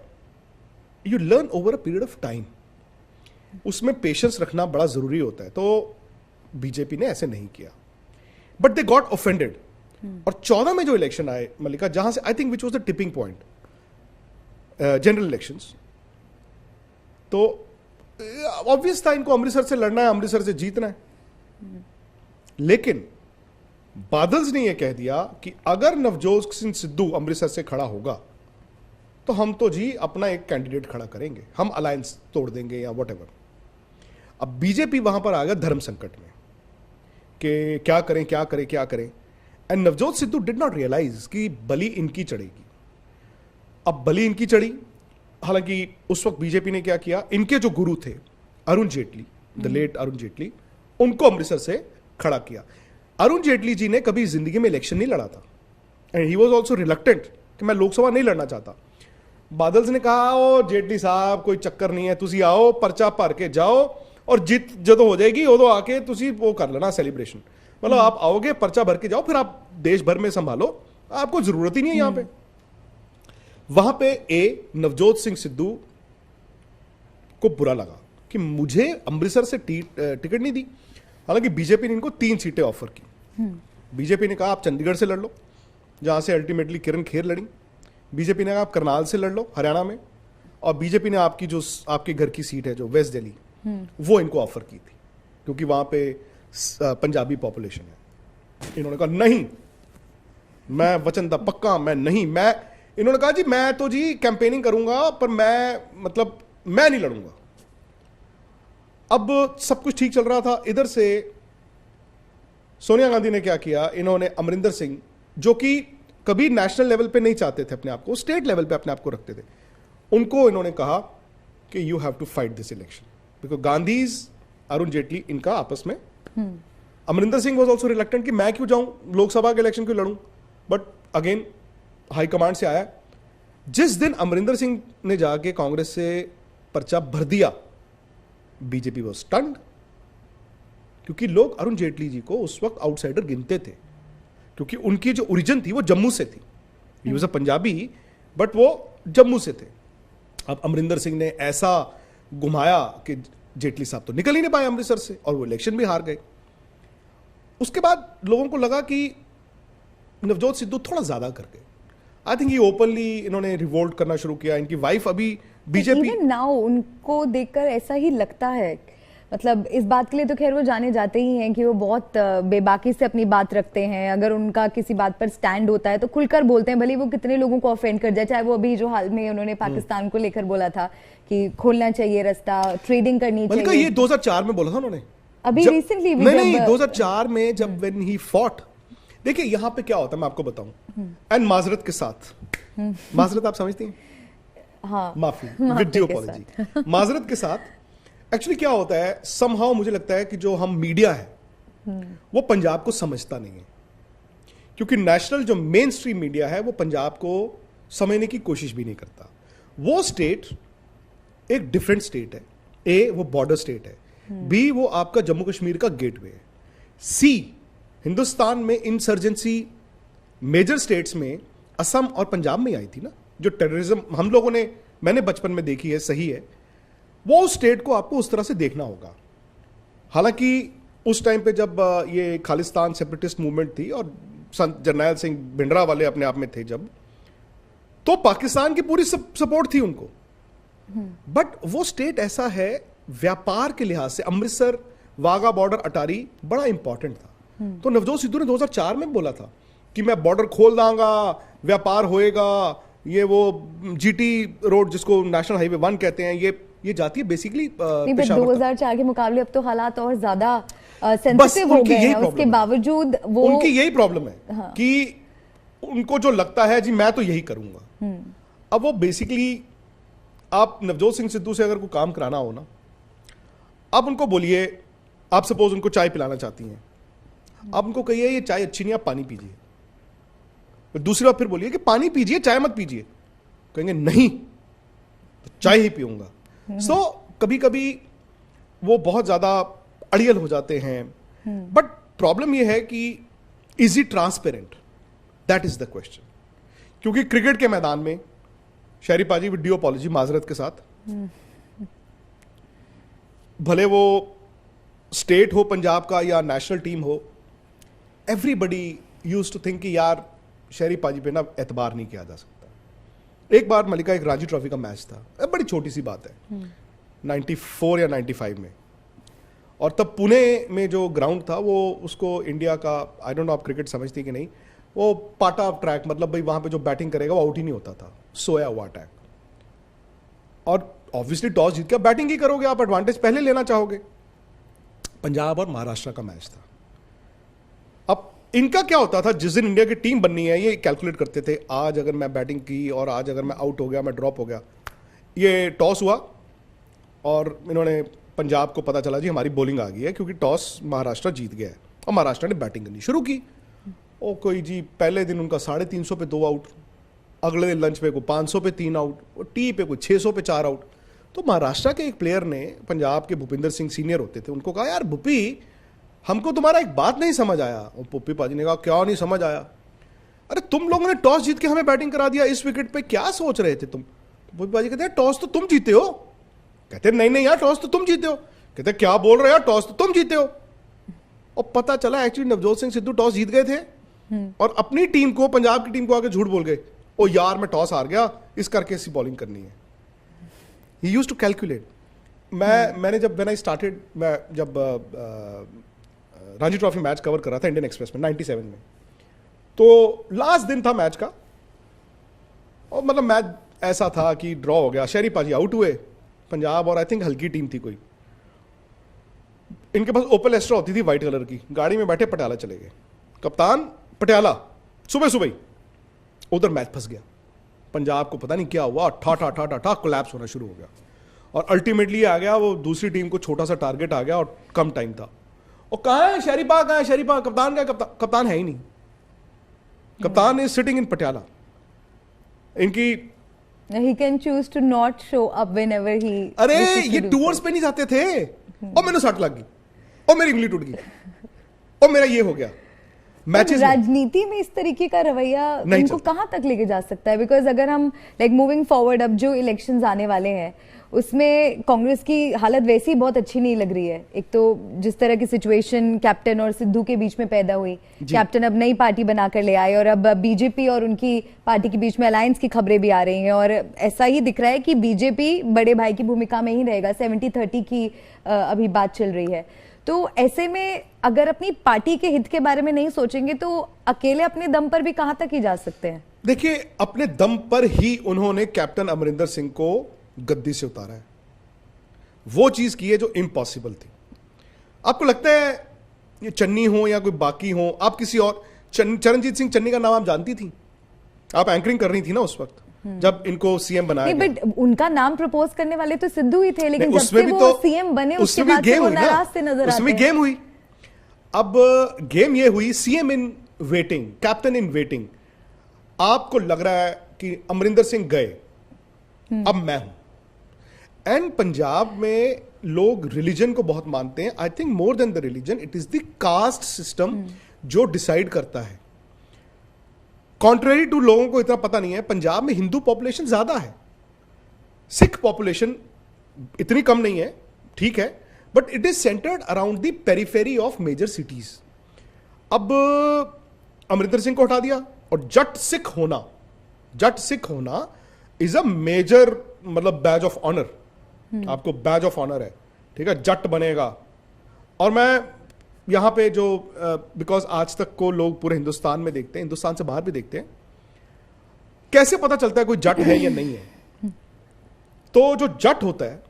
you learn over a period of time, उसमें पेशेंस रखना बड़ा जरूरी होता है। तो बीजेपी ने ऐसे नहीं किया, बट दे गॉट ऑफेंडेड। और 14 में जो इलेक्शन आए मल्लिका, जहां से I think which was the tipping point, general elections, तो ऑब्वियस था इनको अमृतसर से लड़ना है, अमृतसर से जीतना है। लेकिन बादल्स ने यह कह दिया कि अगर नवजोत सिंह सिद्धू अमृतसर से खड़ा होगा तो हम तो जी अपना एक कैंडिडेट खड़ा करेंगे, हम अलायंस तोड़ देंगे या व्हाटएवर। अब बीजेपी वहां पर आ गया धर्म संकट में कि क्या करें क्या करें क्या करें। And Navjot Sidhu did not realise कि बलि इनकी चढ़ेगी। अब बलि इनकी चढ़ी। हालांकि उस वक्त बीजेपी ने क्या किया, इनके जो गुरु थे अरुण जेटली, द लेट अरुण जेटली, उनको अमृतसर से खड़ा किया। अरुण जेटली जी ने कभी जिंदगी में इलेक्शन नहीं लड़ा था, and he was also reluctant कि मैं लोकसभा नहीं लड़ना चाहता। बादल ने कहा, ओ जेटली साहब कोई चक्कर नहीं है, तुसी आओ, पर्चा भर के जाओ, और जीत जो हो जाएगी उदो आके तुसी वो कर लेना सेलिब्रेशन। मतलब आप आओगे, पर्चा भर के जाओ, फिर आप देश भर में संभालो, आपको जरूरत ही नहीं है यहां पे। वहां पे नवजोत सिंह सिद्धू को बुरा लगा कि मुझे अमृतसर से टिकट नहीं दी। हालांकि बीजेपी ने इनको 3 सीटें ऑफर की। बीजेपी ने कहा आप चंडीगढ़ से लड़ लो, जहां से अल्टीमेटली किरण खेर लड़ी। बीजेपी ने कहा आप करनाल से लड़ लो, हरियाणा में। और बीजेपी ने आपकी जो आपके घर की सीट है जो वेस्ट दिल्ली, वो इनको ऑफर की थी, क्योंकि वहां पे पंजाबी पॉपुलेशन है। इन्होंने कहा नहीं, मैं वचनदा पक्का, मैं नहीं, मैं, इन्होंने कहा जी मैं तो जी कैंपेनिंग करूंगा, पर मैं नहीं लड़ूंगा। अब सब कुछ ठीक चल रहा था। इधर से सोनिया गांधी ने क्या किया, इन्होंने अमरिंदर सिंह, जो कि कभी नेशनल लेवल पे नहीं चाहते थे अपने आप को, स्टेट लेवल पे अपने आप को रखते थे, उनको इन्होंने कहा कि you have to fight this election, because Gandhis, Arun Jaitley, इनका आपस में। Amarinder Singh was also reluctant कि मैं क्यों जाऊं, लोकसभा के इलेक्शन क्यों लड़ूं, बट अगेन हाईकमांड से आया। जिस दिन अमरिंदर सिंह ने जाके कांग्रेस से पर्चा भर दिया, बीजेपी वॉज स्टन्ड, क्योंकि लोग अरुण जेटली जी को उस वक्त आउटसाइडर गिनते थे, क्योंकि उनकी जो ओरिजिन थी वो जम्मू से थी। He was a Punjabi, but वो जम्मू से थे। अब अमरिंदर सिंह ने ऐसा घुमाया कि जेटली साहब तो निकल ही नहीं पाए अमृतसर से, और वो इलेक्शन भी हार गए। उसके बाद लोगों को लगा कि नवजोत सिद्धू थोड़ा ज्यादा कर गए। आई थिंक ये ओपनली इन्होंने रिवोल्ट करना शुरू किया। इनकी वाइफ अभी बीजेपी, इवन नाउ उनको देखकर ऐसा ही लगता है। मतलब इस बात के लिए तो खैर वो जाने जाते ही हैं कि वो बहुत बेबाकी से अपनी बात रखते हैं। अगर उनका किसी बात पर स्टैंड होता है तो खुलकर बोलते हैं, भले वो कितने लोगों को ऑफेंड कर जाए। चाहे वो अभी जो हाल में उन्होंने पाकिस्तान को लेकर बोला था कि खोलना चाहिए रास्ता, ट्रेडिंग करनी चाहिए, ये 2004 में बोला था उन्होंने। अभी रिसेंटली नहीं 2004 में जब व्हेन ही फॉट। देखिए यहां पे क्या होता है मैं आपको बताऊं, एंड माजरत के साथ, माजरत आप समझती हैं, हाँ, माफी, विद ड्यू अपॉलजी, माजरत के साथ एक्चुअली क्या होता है, समहाउ मुझे लगता है कि जो हम मीडिया है वो पंजाब को समझता नहीं है, क्योंकि नेशनल जो मेन स्ट्रीम मीडिया है वो पंजाब को समझने की कोशिश भी नहीं करता। वो स्टेट एक डिफरेंट स्टेट है, ए वो बॉर्डर स्टेट है, बी वो आपका जम्मू कश्मीर का गेटवे है, सी हिंदुस्तान में इंसर्जेंसी मेजर स्टेट्स में असम और पंजाब में आई थी ना, जो टेररिज्म हम लोगों ने, मैंने बचपन में देखी है, सही है, वो उस स्टेट को आपको उस तरह से देखना होगा। हालांकि उस टाइम पे जब ये खालिस्तान सेपरेटिस्ट मूवमेंट थी और संत जरनैल सिंह भिंडरा वाले अपने आप में थे जब, तो पाकिस्तान की पूरी सपोर्ट थी उनको। बट वो स्टेट ऐसा है, व्यापार के लिहाज से अमृतसर, वाघा बॉर्डर, अटारी बड़ा इंपॉर्टेंट था। तो नवजोत सिद्धू ने 2004 में बोला था कि मैं बॉर्डर खोल दूंगा, व्यापार होएगा, ये वो जीटी रोड जिसको नेशनल हाईवे 1 कहते हैं, ये जाती है बेसिकली पेशावर 2004 के मुकाबले अब तो हालात और ज्यादा सेंसिटिव हो गए हैं। उसके बावजूद वो उनकी यही प्रॉब्लम है कि उनको जो लगता है जी मैं तो यही करूंगा। अब वो बेसिकली, आप नवजोत सिंह सिद्धू से अगर कोई काम कराना हो ना, आप उनको बोलिए, आप सपोज उनको चाय पिलाना चाहती हैं, आप उनको कहिए ये चाय अच्छी नहीं, आप पानी पीजिए। फिर दूसरी बार फिर बोलिए कि पानी पीजिए, चाय मत पीजिए। कहेंगे नहीं, तो चाय ही पीऊंगा। सो कभी कभी वो बहुत ज्यादा अड़ियल हो जाते हैं। बट प्रॉब्लम यह है कि is it transparent, that is the question. क्योंकि क्रिकेट के मैदान में शहरी पाजी विद ड्यू अपॉलजी, माजरत के साथ, भले वो स्टेट हो पंजाब का या नेशनल टीम हो, एवरीबडी यूज्ड टू थिंक कि यार शहरी पाजी पे ना एतबार नहीं किया जा सकता। एक बार मलिका एक रणजी ट्रॉफी का मैच था, बड़ी छोटी सी बात है, 94 या 95 में, और तब पुणे में जो ग्राउंड था वो उसको इंडिया का, आई डोंट नो आप क्रिकेट समझती कि नहीं, वो पाटा ट्रैक, मतलब भाई वहां पे जो बैटिंग करेगा वो आउट ही नहीं होता था, सोया हुआ ट्रैक। और ऑब्वियसली टॉस जीत के बैटिंग ही करोगे, आप एडवांटेज पहले लेना चाहोगे। पंजाब और महाराष्ट्र का मैच था। अब इनका क्या होता था, जिस दिन इंडिया की टीम बननी है ये कैलकुलेट करते थे, आज अगर मैं बैटिंग की और आज अगर मैं आउट हो गया, मैं ड्रॉप हो गया, ये टॉस हुआ और इन्होंने, पंजाब को पता चला जी हमारी बॉलिंग आ गई है क्योंकि टॉस महाराष्ट्र जीत गया है, और महाराष्ट्र ने बैटिंग करनी शुरू की। ओ कोई जी पहले दिन उनका 350 पे 2 आउट, अगले दिन लंच पे को 500 पे 3 आउट, और टी पे को 600 पे 4 आउट। तो महाराष्ट्र के एक प्लेयर ने, पंजाब के भूपिंदर सिंह सीनियर होते थे, उनको कहा यार भूपी हमको तुम्हारा एक बात नहीं समझ आया। और भूपी पाजी ने कहा क्या नहीं समझ आया? अरे तुम लोगों ने टॉस जीत के हमें बैटिंग करा दिया, इस विकेट पे क्या सोच रहे थे तुम? भूपी पाजी कहते हैं टॉस तो तुम जीते हो। कहते नहीं नहीं यार टॉस तो तुम जीते हो। कहते क्या बोल रहे हो यार, टॉस तो तुम जीते हो। और पता चला एक्चुअली नवजोत सिंह सिद्धू टॉस जीत गए थे और अपनी टीम को, पंजाब की टीम को आके झूठ बोल गए, ओ यार मैं टॉस हार गया, इस करके ऐसी बॉलिंग करनी है। He used to calculate. मैंने जब व्हेन आई स्टार्टेड, मैं जब रणजी ट्रॉफी मैच कवर कर रहा था इंडियन एक्सप्रेस में 97 में, तो लास्ट दिन था मैच का, और मतलब मैच ऐसा था कि ड्रॉ हो गया, शहरी पाजी आउट हुए, पंजाब और आई थिंक हल्की टीम थी कोई, इनके पास ओपल एस्ट्रा होती थी व्हाइट कलर की, गाड़ी में बैठे पटियाला चले गए, कप्तान पटियाला, सुबह सुबह उधर मैच फंस गया। पंजाब को पता नहीं क्या हुआ, ठा कोलैप्स होना शुरू हो गया, और अल्टीमेटली आ गया वो दूसरी टीम को छोटा सा टारगेट आ गया और कम टाइम था। और कहाँ है शरीफा, कहाँ है शरीफा, कप्तान का, कप्तान है ही नहीं, कप्तान इज सिटिंग इन पटियाला। इनकी he can choose to not show up whenever he अरे wishes to ये do टूर्स so. पे नहीं जाते थे, और मैंने सट लग गई, और मेरी उंगली टूट गई, और मेरा ये हो गया। मैचेस राजनीति में इस तरीके का रवैया नहीं उनको चलता। कहाँ तक लेके जा सकता है? बिकॉज अगर हम लाइक मूविंग फॉरवर्ड, अब जो इलेक्शंस आने वाले हैं उसमें कांग्रेस की हालत वैसी बहुत अच्छी नहीं लग रही है। एक तो जिस तरह की सिचुएशन कैप्टन और सिद्धू के बीच में पैदा हुई, कैप्टन अब नई पार्टी बनाकर ले आए, और अब बीजेपी और उनकी पार्टी के बीच में अलायंस की खबरें भी आ रही हैं, और ऐसा ही दिख रहा है कि बीजेपी बड़े भाई की भूमिका में ही रहेगा, 70-30 की अभी बात चल रही है। तो ऐसे में अगर अपनी पार्टी के हित के बारे में नहीं सोचेंगे तो अकेले अपने दम पर भी कहां तक ही जा सकते हैं? देखिए, अपने दम पर ही उन्होंने कैप्टन अमरिंदर सिंह को गद्दी से उतारा है। वो चीज की है जो इम्पॉसिबल थी। आपको लगता है ये चन्नी हो या कोई बाकी हो, आप किसी और, चरणजीत सिंह चन्नी का नाम आप जानती थी? आप एंकरिंग कर रही थी ना उस वक्त जब इनको सीएम बनाया गया। बट उनका नाम प्रपोज करने वाले तो सिद्धू ही थे, लेकिन जब उसमें से भी वो तो सीएम बने उसके बाद से वो नाराज से नजर आते हैं। उसमें गेम हुई। अब गेम ये हुई, CM in waiting, captain in waiting. आपको लग रहा है कि अमरिंदर सिंह गए, अब मैं हूं। एंड पंजाब में लोग रिलीजन को बहुत मानते हैं। I think more than the religion, it is the caste system जो डिसाइड करता है। कॉन्ट्रेरी टू लोगों को इतना पता नहीं है, पंजाब में हिंदू पॉपुलेशन ज्यादा है, सिख पॉपुलेशन इतनी कम नहीं है, ठीक है, but it is centred around the periphery of major cities. अब अमरिंदर सिंह को हटा दिया, और जट सिख होना इज अ मेजर, मतलब बैज ऑफ ऑनर, आपको बैज ऑफ ऑनर है, ठीक है, जट बनेगा। और मैं यहां पे जो बिकॉज आज तक को लोग पूरे हिंदुस्तान में देखते हैं, हिंदुस्तान से बाहर भी देखते हैं, कैसे पता चलता है कोई जट है या नहीं है। तो जो जट होता है,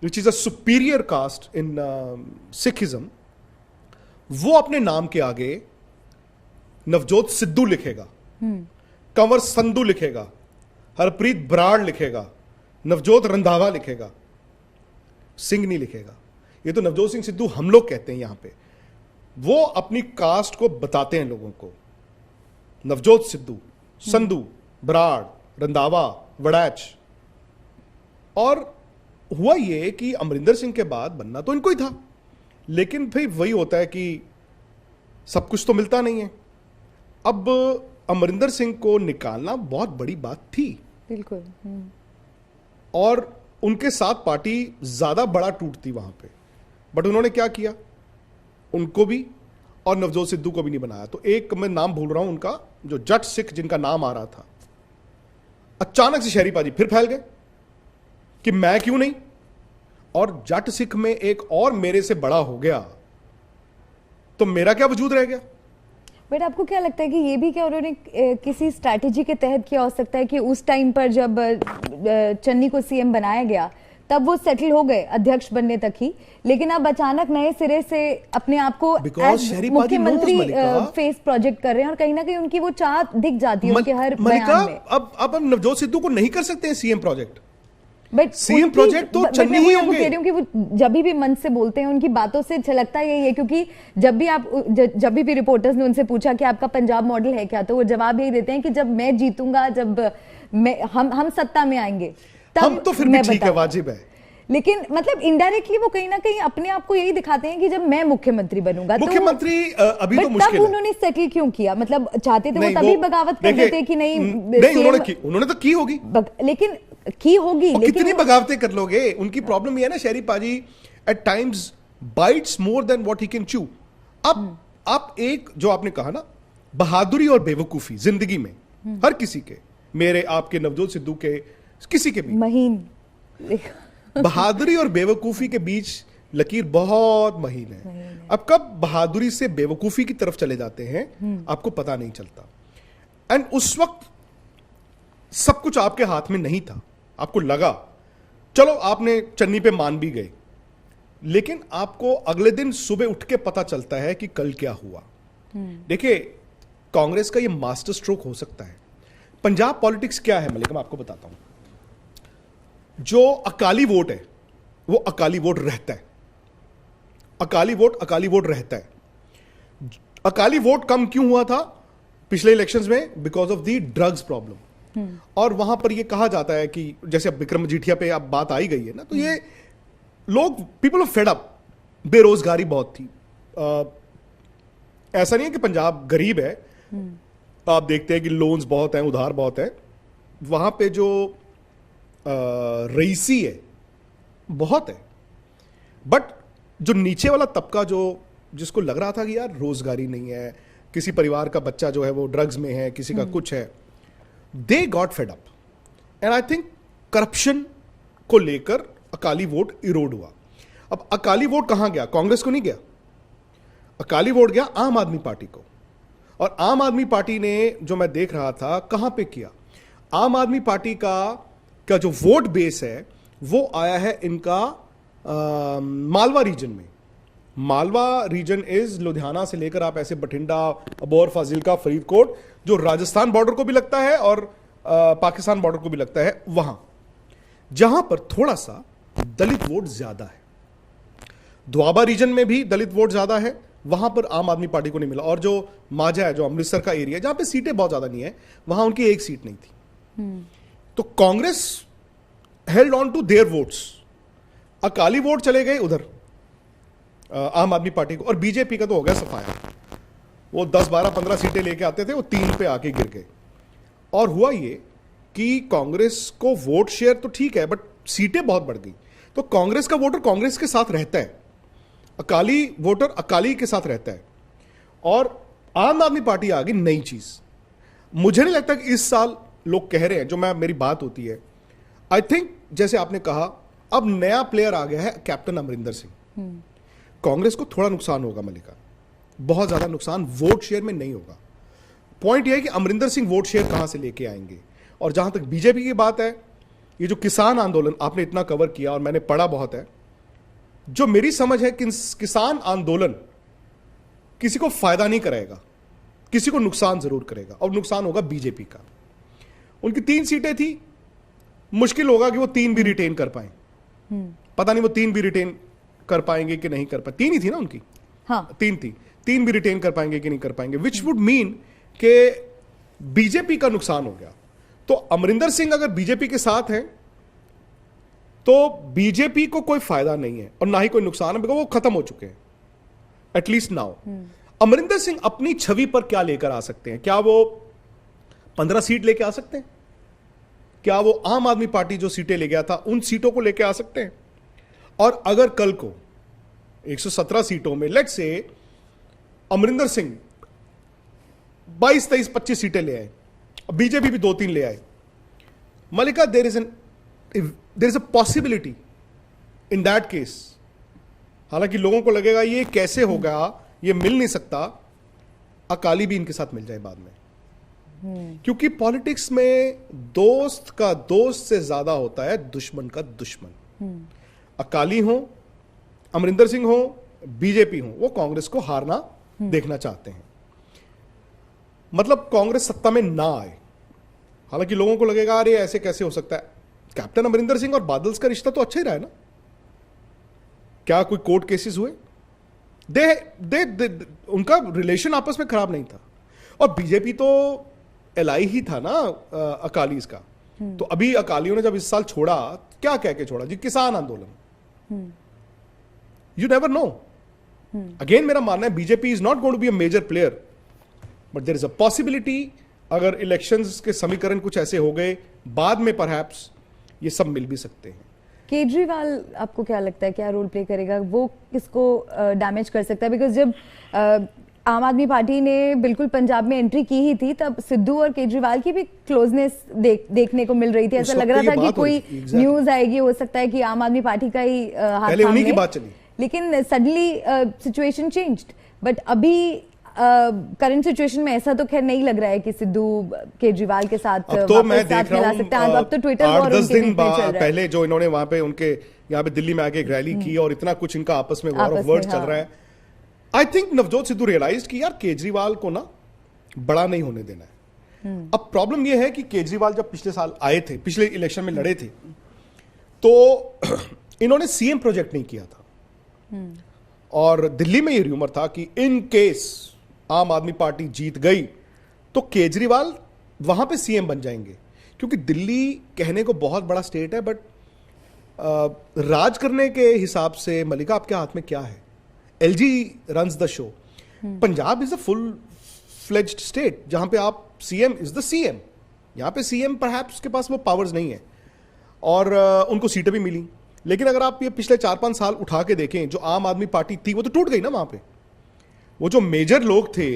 which is a superior caste in Sikhism, वो अपने नाम के आगे नवजोत सिद्धू लिखेगा, कंवर संधू लिखेगा, हरप्रीत बराड़ लिखेगा, नवजोत रंधावा लिखेगा, सिंह नहीं लिखेगा। ये तो नवजोत सिंह सिद्धू हम लोग कहते हैं यहां पे, वो अपनी कास्ट को बताते हैं लोगों को, नवजोत सिद्धू, संधू, बराड़, रंधावा, वड़ैच। और हुआ ये कि अमरिंदर सिंह के बाद बनना तो इनको ही था, लेकिन फिर वही होता है कि सब कुछ तो मिलता नहीं है। अब अमरिंदर सिंह को निकालना बहुत बड़ी बात थी, बिल्कुल। और उनके साथ पार्टी ज्यादा बड़ा टूटती वहां पे, बट उन्होंने क्या किया, उनको भी और नवजोत सिद्धू को भी नहीं बनाया। तो एक मैं नाम भूल रहा हूं उनका, जो जट सिख जिनका नाम आ रहा था, अचानक से शहरी पाजी फिर फैल गए कि मैं क्यों नहीं, और जट सिख में एक और मेरे से बड़ा हो गया, तो मेरा क्या वजूद रह गया। बट आपको क्या लगता है कि ये भी क्या उन्होंने किसी स्ट्रैटेजी के तहत किया हो सकता है कि उस टाइम पर जब चन्नी को सीएम बनाया गया तब वो सेटल हो गए अध्यक्ष बनने तक ही, लेकिन अब अचानक नए सिरे से अपने आप को मुख्यमंत्री फेस प्रोजेक्ट कर रहे हैं, और कहीं ना कहीं उनकी वो चाह दिख जाती है उनके हर बयान में। अब हम नवजोत सिद्धू को नहीं कर सकते हैं CM project, but CM project तो चन्नी ही होंगे। कह रही हूँ कि वो जब भी मन से बोलते हैं, उनकी बातों से झलकता यही है, क्योंकि जब भी रिपोर्टर्स ने उनसे पूछा कि आपका पंजाब मॉडल है क्या, तो वो जवाब यही देते हैं कि जब मैं जीतूंगा, जब हम सत्ता में आएंगे, हम तो फिर भी ठीक है, वाजिब है। लेकिन मतलब इनडायरेक्टली वो कहीं ना कहीं अपने आप को यही दिखाते हैं कि जब मैं मुख्यमंत्री बनूंगा, मुख्यमंत्री अभी तो मुश्किल है। तब उन्होंने सेटल क्यों किया, मतलब चाहते थे वो तभी बगावत कर देते कि नहीं उन्होंने तो की होगी, लेकिन की होगी, लेकिन कितनी बगावतें कर लोगे। उनकी प्रॉब्लम ये है ना, शहरी पाजी at times bites more than what he can chew. अब आप एक जो आपने कहा ना, बहादुरी और बेवकूफी जिंदगी में हर किसी के, मेरे आपके नवजोत सिद्धू के, किसी के भी महीन बहादुरी और बेवकूफी के बीच लकीर बहुत महीन है। अब कब बहादुरी से बेवकूफी की तरफ चले जाते हैं आपको पता नहीं चलता। एंड उस वक्त सब कुछ आपके हाथ में नहीं था, आपको लगा चलो आपने चन्नी पे मान भी गए, लेकिन आपको अगले दिन सुबह उठ के पता चलता है कि कल क्या हुआ। देखिए, कांग्रेस का ये मास्टर स्ट्रोक हो सकता है। पंजाब पॉलिटिक्स क्या है मलिक, मैं आपको बताता हूं। जो अकाली वोट है वो अकाली वोट रहता है, अकाली वोट रहता है। अकाली वोट कम क्यों हुआ था पिछले इलेक्शंस में? Because of the drugs problem. और वहां पर ये कहा जाता है कि जैसे अब विक्रम मजीठिया पे अब बात आई गई है ना, तो ये लोग, पीपल ऑफ फेड अप, बेरोजगारी बहुत थी। ऐसा नहीं है कि पंजाब गरीब है, आप देखते हैं कि लोन्स बहुत हैं, उधार बहुत है। वहां पे जो रईसी है बहुत है, बट जो नीचे वाला तबका, जो जिसको लग रहा था कि यार रोजगारी नहीं है, किसी परिवार का बच्चा जो है वो ड्रग्स में है, किसी का कुछ है, they got fed up. And I think corruption को लेकर अकाली वोट इरोड हुआ। अब अकाली वोट कहां गया? कांग्रेस को नहीं गया, अकाली वोट गया आम आदमी पार्टी को। और आम आदमी पार्टी ने, जो मैं देख रहा था, कहां पे किया? आम आदमी पार्टी का जो वोट बेस है वो आया है इनका मालवा रीजन में। मालवा रीजन इज लुधियाना से लेकर आप ऐसे बठिंडा, अबोर, फाजिलका, फरीदकोट, जो राजस्थान बॉर्डर को भी लगता है और पाकिस्तान बॉर्डर को भी लगता है, वहां जहां पर थोड़ा सा दलित वोट ज्यादा है। द्वाबा रीजन में भी दलित वोट ज्यादा है, वहां पर आम आदमी पार्टी को नहीं मिला। और जो माझा है, जो अमृतसर का एरिया, जहां पे सीटें बहुत ज्यादा नहीं है, वहां उनकी एक सीट नहीं थी। तो Congress held on to their votes. Akali vote चले गए उधर आम आदमी पार्टी को, और बीजेपी का तो हो गया सफाया। वो 10, 12, 15 सीटें लेके आते थे, वो 3 पे आके गिर गए। और हुआ ये कि कांग्रेस को वोट शेयर तो ठीक है, बट सीटें बहुत बढ़ गई। तो कांग्रेस का वोटर कांग्रेस के साथ रहता है, अकाली वोटर अकाली के साथ रहता है, और आम आदमी पार्टी आ गई नई चीज। मुझे नहीं लगता कि इस साल लोग कह रहे हैं, जो मेरी बात होती है, आई थिंक जैसे आपने कहा अब नया प्लेयर आ गया है कैप्टन अमरिंदर सिंह। कांग्रेस को थोड़ा नुकसान होगा मलिका, बहुत ज्यादा नुकसान, वोट शेयर में नहीं होगा। पॉइंट यह है कि अमरिंदर सिंह वोट शेयर कहां से लेके आएंगे। और जहां तक बीजेपी की बात है, ये जो किसान आंदोलन आपने इतना कवर किया और मैंने पढ़ा बहुत है, जो मेरी समझ है कि किसान आंदोलन किसी को फायदा नहीं कराएगा, किसी को नुकसान जरूर करेगा, और नुकसान होगा बीजेपी का। उनकी 3 सीटें थी, मुश्किल होगा कि वो 3 भी रिटेन कर पाए। पता नहीं वो 3 भी रिटेन कर पाएंगे कि नहीं कर पाए। 3 ही थी ना उनकी, हाँ 3 थी, 3 भी रिटेन कर पाएंगे कि नहीं कर पाएंगे, विच वुड मीन कि बीजेपी का नुकसान हो गया। तो अमरिंदर सिंह अगर बीजेपी के साथ हैं तो बीजेपी को कोई फायदा नहीं है और ना ही कोई नुकसान है, बिकॉज वो खत्म हो चुके हैं एटलीस्ट नाउ। अमरिंदर सिंह अपनी छवि पर क्या लेकर आ सकते हैं? क्या वो 15 सीट लेके आ सकते हैं? क्या वो आम आदमी पार्टी जो सीटें ले गया था उन सीटों को लेके आ सकते हैं? और अगर कल को 117 सीटों में लेट्स से अमरिंदर सिंह 22, 23, 25 सीटें ले आए, बीजेपी भी 2-3 ले आए, Mallika there is a possibility in that case. हालांकि लोगों को लगेगा ये कैसे होगा, ये मिल नहीं सकता, अकाली भी इनके साथ मिल जाए बाद में। क्योंकि पॉलिटिक्स में दोस्त का दोस्त से ज्यादा होता है दुश्मन का दुश्मन। अकाली हो, अमरिंदर सिंह हो, बीजेपी हो, वो कांग्रेस को हारना देखना चाहते हैं, मतलब कांग्रेस सत्ता में ना आए। हालांकि लोगों को लगेगा अरे ऐसे कैसे हो सकता है, कैप्टन अमरिंदर सिंह और बादल का रिश्ता तो अच्छा ही रहा है ना, क्या कोई कोर्ट केसेस हुए? दे उनका रिलेशन आपस में खराब नहीं था। और बीजेपी तो एलआई ही था ना अकालीज का। तो अभी अकालियों ने जब इस साल छोड़ा, क्या कह के छोड़ा जी? किसान आंदोलन। You never know. अगेन मेरा मानना है BJP is not going to be a major player, but there is a possibility, अगर इलेक्शंस के समीकरण कुछ ऐसे हो गए बाद में परहैप्स ये सब मिल भी सकते हैं। केजरीवाल आपको क्या लगता है क्या रोल प्ले करेगा? वो किसको डैमेज कर सकता है? बिकॉज जब आम आदमी पार्टी ने बिल्कुल पंजाब में एंट्री की ही थी, तब सिद्धू और केजरीवाल की भी क्लोजनेस देखने को देखने को मिल रही थी। ऐसा लग रहा था कि कोई न्यूज आएगी, हो सकता है कि आम आदमी पार्टी का ही हाथ पहले उन्हीं की बात चली, लेकिन सडनली सिचुएशन चेंज्ड। बट अभी करंट सिचुएशन में ऐसा तो खैर नहीं लग रहा है कि सिद्धू केजरीवाल के साथ अब तो मैं देख रहा हूं, अब तो ट्विटर 8-10 दिन पहले जो इन्होंने वहां पे उनके यहाँ पे दिल्ली में आके एक रैली की और इतना कुछ इनका आपस में वॉर ऑफ वर्ड्स चल रहा है। I think Navjot Sidhu realised कि यार केजरीवाल को ना बड़ा नहीं होने देना है। अब प्रॉब्लम यह है कि केजरीवाल जब पिछले साल आए थे, पिछले इलेक्शन में लड़े थे, तो इन्होंने सीएम प्रोजेक्ट नहीं किया था। और दिल्ली में ये र्यूमर था कि इन केस आम आदमी पार्टी जीत गई तो केजरीवाल वहां पे सीएम बन जाएंगे, क्योंकि दिल्ली कहने को बहुत बड़ा स्टेट है, बट राज करने के हिसाब से मलिका आपके हाथ में क्या है? LG runs the show. Punjab is a full fledged state जहां पे आप सीएम इज द सीएम। यहां पे सीएम परहैप्स के पास वो पावर्स नहीं है और उनको सीटें भी मिली। लेकिन अगर आप ये पिछले 4-5 साल उठा के देखें, जो आम आदमी पार्टी थी वो तो टूट गई ना। वहां पे वो जो मेजर लोग थे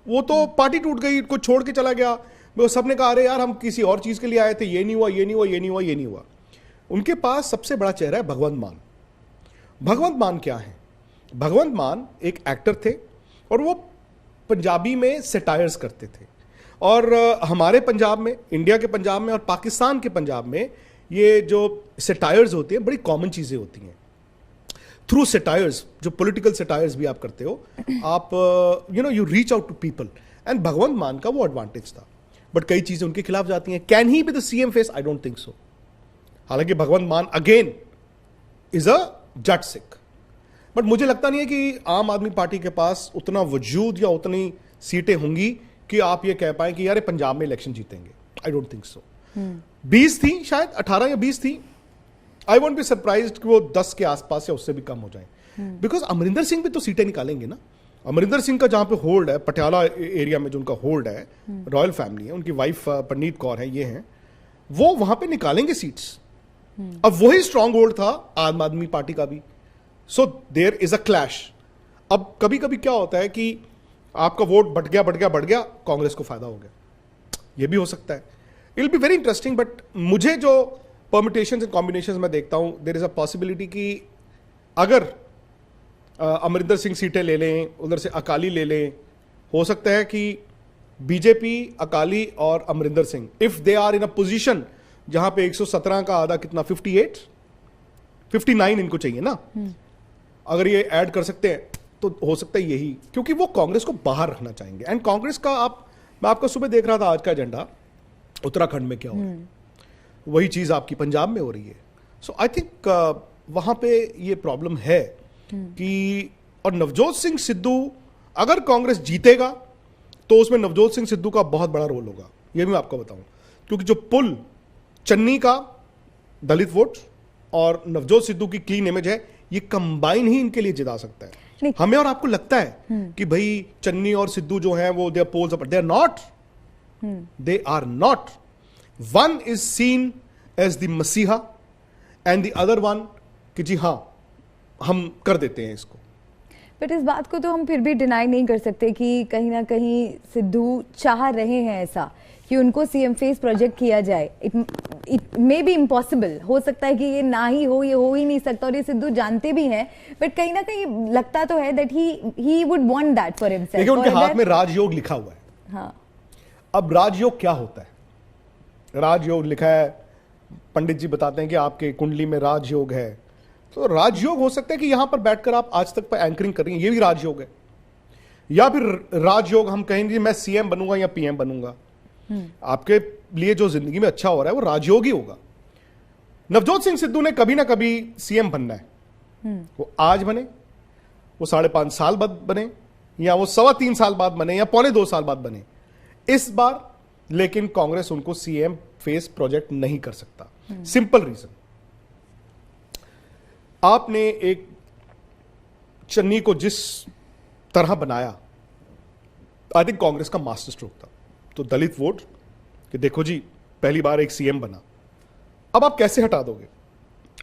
वो तो पार्टी टूट गई, को छोड़ के चला गया। वो सबने कहा अरे यार हम किसी और चीज के लिए आए थे, ये नहीं हुआ, ये नहीं हुआ, ये नहीं हुआ, ये नहीं हुआ। उनके पास सबसे बड़ा चेहरा है भगवंत मान। भगवंत मान क्या है? भगवंत मान एक एक्टर थे और वो पंजाबी में सेटायर्स करते थे। और हमारे पंजाब में, इंडिया के पंजाब में और पाकिस्तान के पंजाब में ये जो सेटायर्स होती हैं बड़ी कॉमन चीजें होती हैं। थ्रू सेटायर्स, जो पॉलिटिकल सेटायर्स भी आप करते हो, आप you reach out to people. And Bhagwant Mann का वो एडवांटेज था, बट कई चीजें उनके खिलाफ जाती हैं। Can he be the CM face? I don't think so. हालांकि Bhagwant Mann again is a Jat Sikh, but मुझे लगता नहीं है कि आम आदमी पार्टी के पास उतना वजूद या उतनी सीटें होंगी कि आप ये कह पाए कि यार पंजाब में इलेक्शन जीतेंगे। आई डोंट थिंक सो। 20 थी शायद, 18 या 20 थी। आई वोंट बी सरप्राइज्ड कि वो 10 के आसपास या उससे भी कम हो जाए, बिकॉज अमरिंदर सिंह भी तो सीटें निकालेंगे ना। अमरिंदर सिंह का जहां पे होल्ड है, पटियाला एरिया में जो उनका होल्ड है, रॉयल फैमिली है, उनकी वाइफ परनीत कौर है, ये हैं, वो वहां पे निकालेंगे सीट्स। अब वही स्ट्रांग होल्ड था आम आदमी पार्टी का भी। So there is a clash. अब कभी कभी क्या होता है कि आपका वोट बढ़ गया, कांग्रेस को फायदा हो गया, ये भी हो सकता है। It will be very interesting. But मुझे जो परमिटेशंस एंड कॉम्बिनेशंस मैं देखता हूं, देयर इज अ पॉसिबिलिटी कि अगर अमरिंदर सिंह सीटें ले लें, उधर से अकाली ले लें, हो सकता है कि बीजेपी, अकाली और Amarinder Singh, if they are in a position जहां पे 117 का आधा कितना 58 59 इनको चाहिए ना, अगर ये ऐड कर सकते हैं तो हो सकता है यही, क्योंकि वो कांग्रेस को बाहर रखना चाहेंगे। एंड कांग्रेस का मैं आपका सुबह देख रहा था आज का एजेंडा, उत्तराखंड में क्या हो रहा है, वही चीज आपकी पंजाब में हो रही है। सो आई थिंक वहां पे ये प्रॉब्लम है कि, और नवजोत सिंह सिद्धू अगर कांग्रेस जीतेगा तो उसमें नवजोत सिंह सिद्धू का बहुत बड़ा रोल होगा, ये मैं आपको बताऊं। क्योंकि जो पुल चन्नी का दलित वोट और नवजोत सिद्धू की क्लीन इमेज है, ये कंबाइन ही इनके लिए जिता सकता है। हमें और आपको लगता है कि भाई चन्नी और सिद्धू जो हैं वो they are polls up, they are not, they are not. One is seen as the messiah and the other one कि जी हां हम कर देते हैं इसको। बट इस बात को तो हम फिर भी डिनाई नहीं कर सकते कि कहीं ना कहीं सिद्धू चाह रहे हैं ऐसा कि उनको सीएम फेस प्रोजेक्ट किया जाए। इट मे बी इम्पॉसिबल, हो सकता है कि ये ना ही हो, ये हो ही नहीं सकता, और ये सिद्धू जानते भी हैं। बट कहीं ना कहीं लगता तो है that he would want that for himself. देखिए उनके हाथ में राजयोग लिखा हुआ है। हाँ, अब राजयोग क्या होता है? राजयोग लिखा है, पंडित जी बताते हैं कि आपके कुंडली में राजयोग है, तो राजयोग हो सकता है कि यहां पर बैठकर आप आज तक पर एंकरिंग कर रही हैं, ये भी राजयोग है। या फिर राजयोग हम कहेंगे मैं सीएम बनूंगा या पीएम बनूंगा, आपके लिए जो जिंदगी में अच्छा हो रहा है वो राजयोग ही होगा। नवजोत सिंह सिद्धू ने कभी ना कभी सीएम बनना है, वो आज बने, वो 5.5 साल बाद बने, या वो 3.25 साल बाद बने, या 2.25 साल बाद बने, इस बार लेकिन कांग्रेस उनको सीएम फेस प्रोजेक्ट नहीं कर सकता। सिंपल रीजन, आपने एक चन्नी को जिस तरह बनाया, आई थिंक कांग्रेस का मास्टर स्ट्रोक था। तो दलित वोट कि देखो जी पहली बार एक सीएम बना, अब आप कैसे हटा दोगे?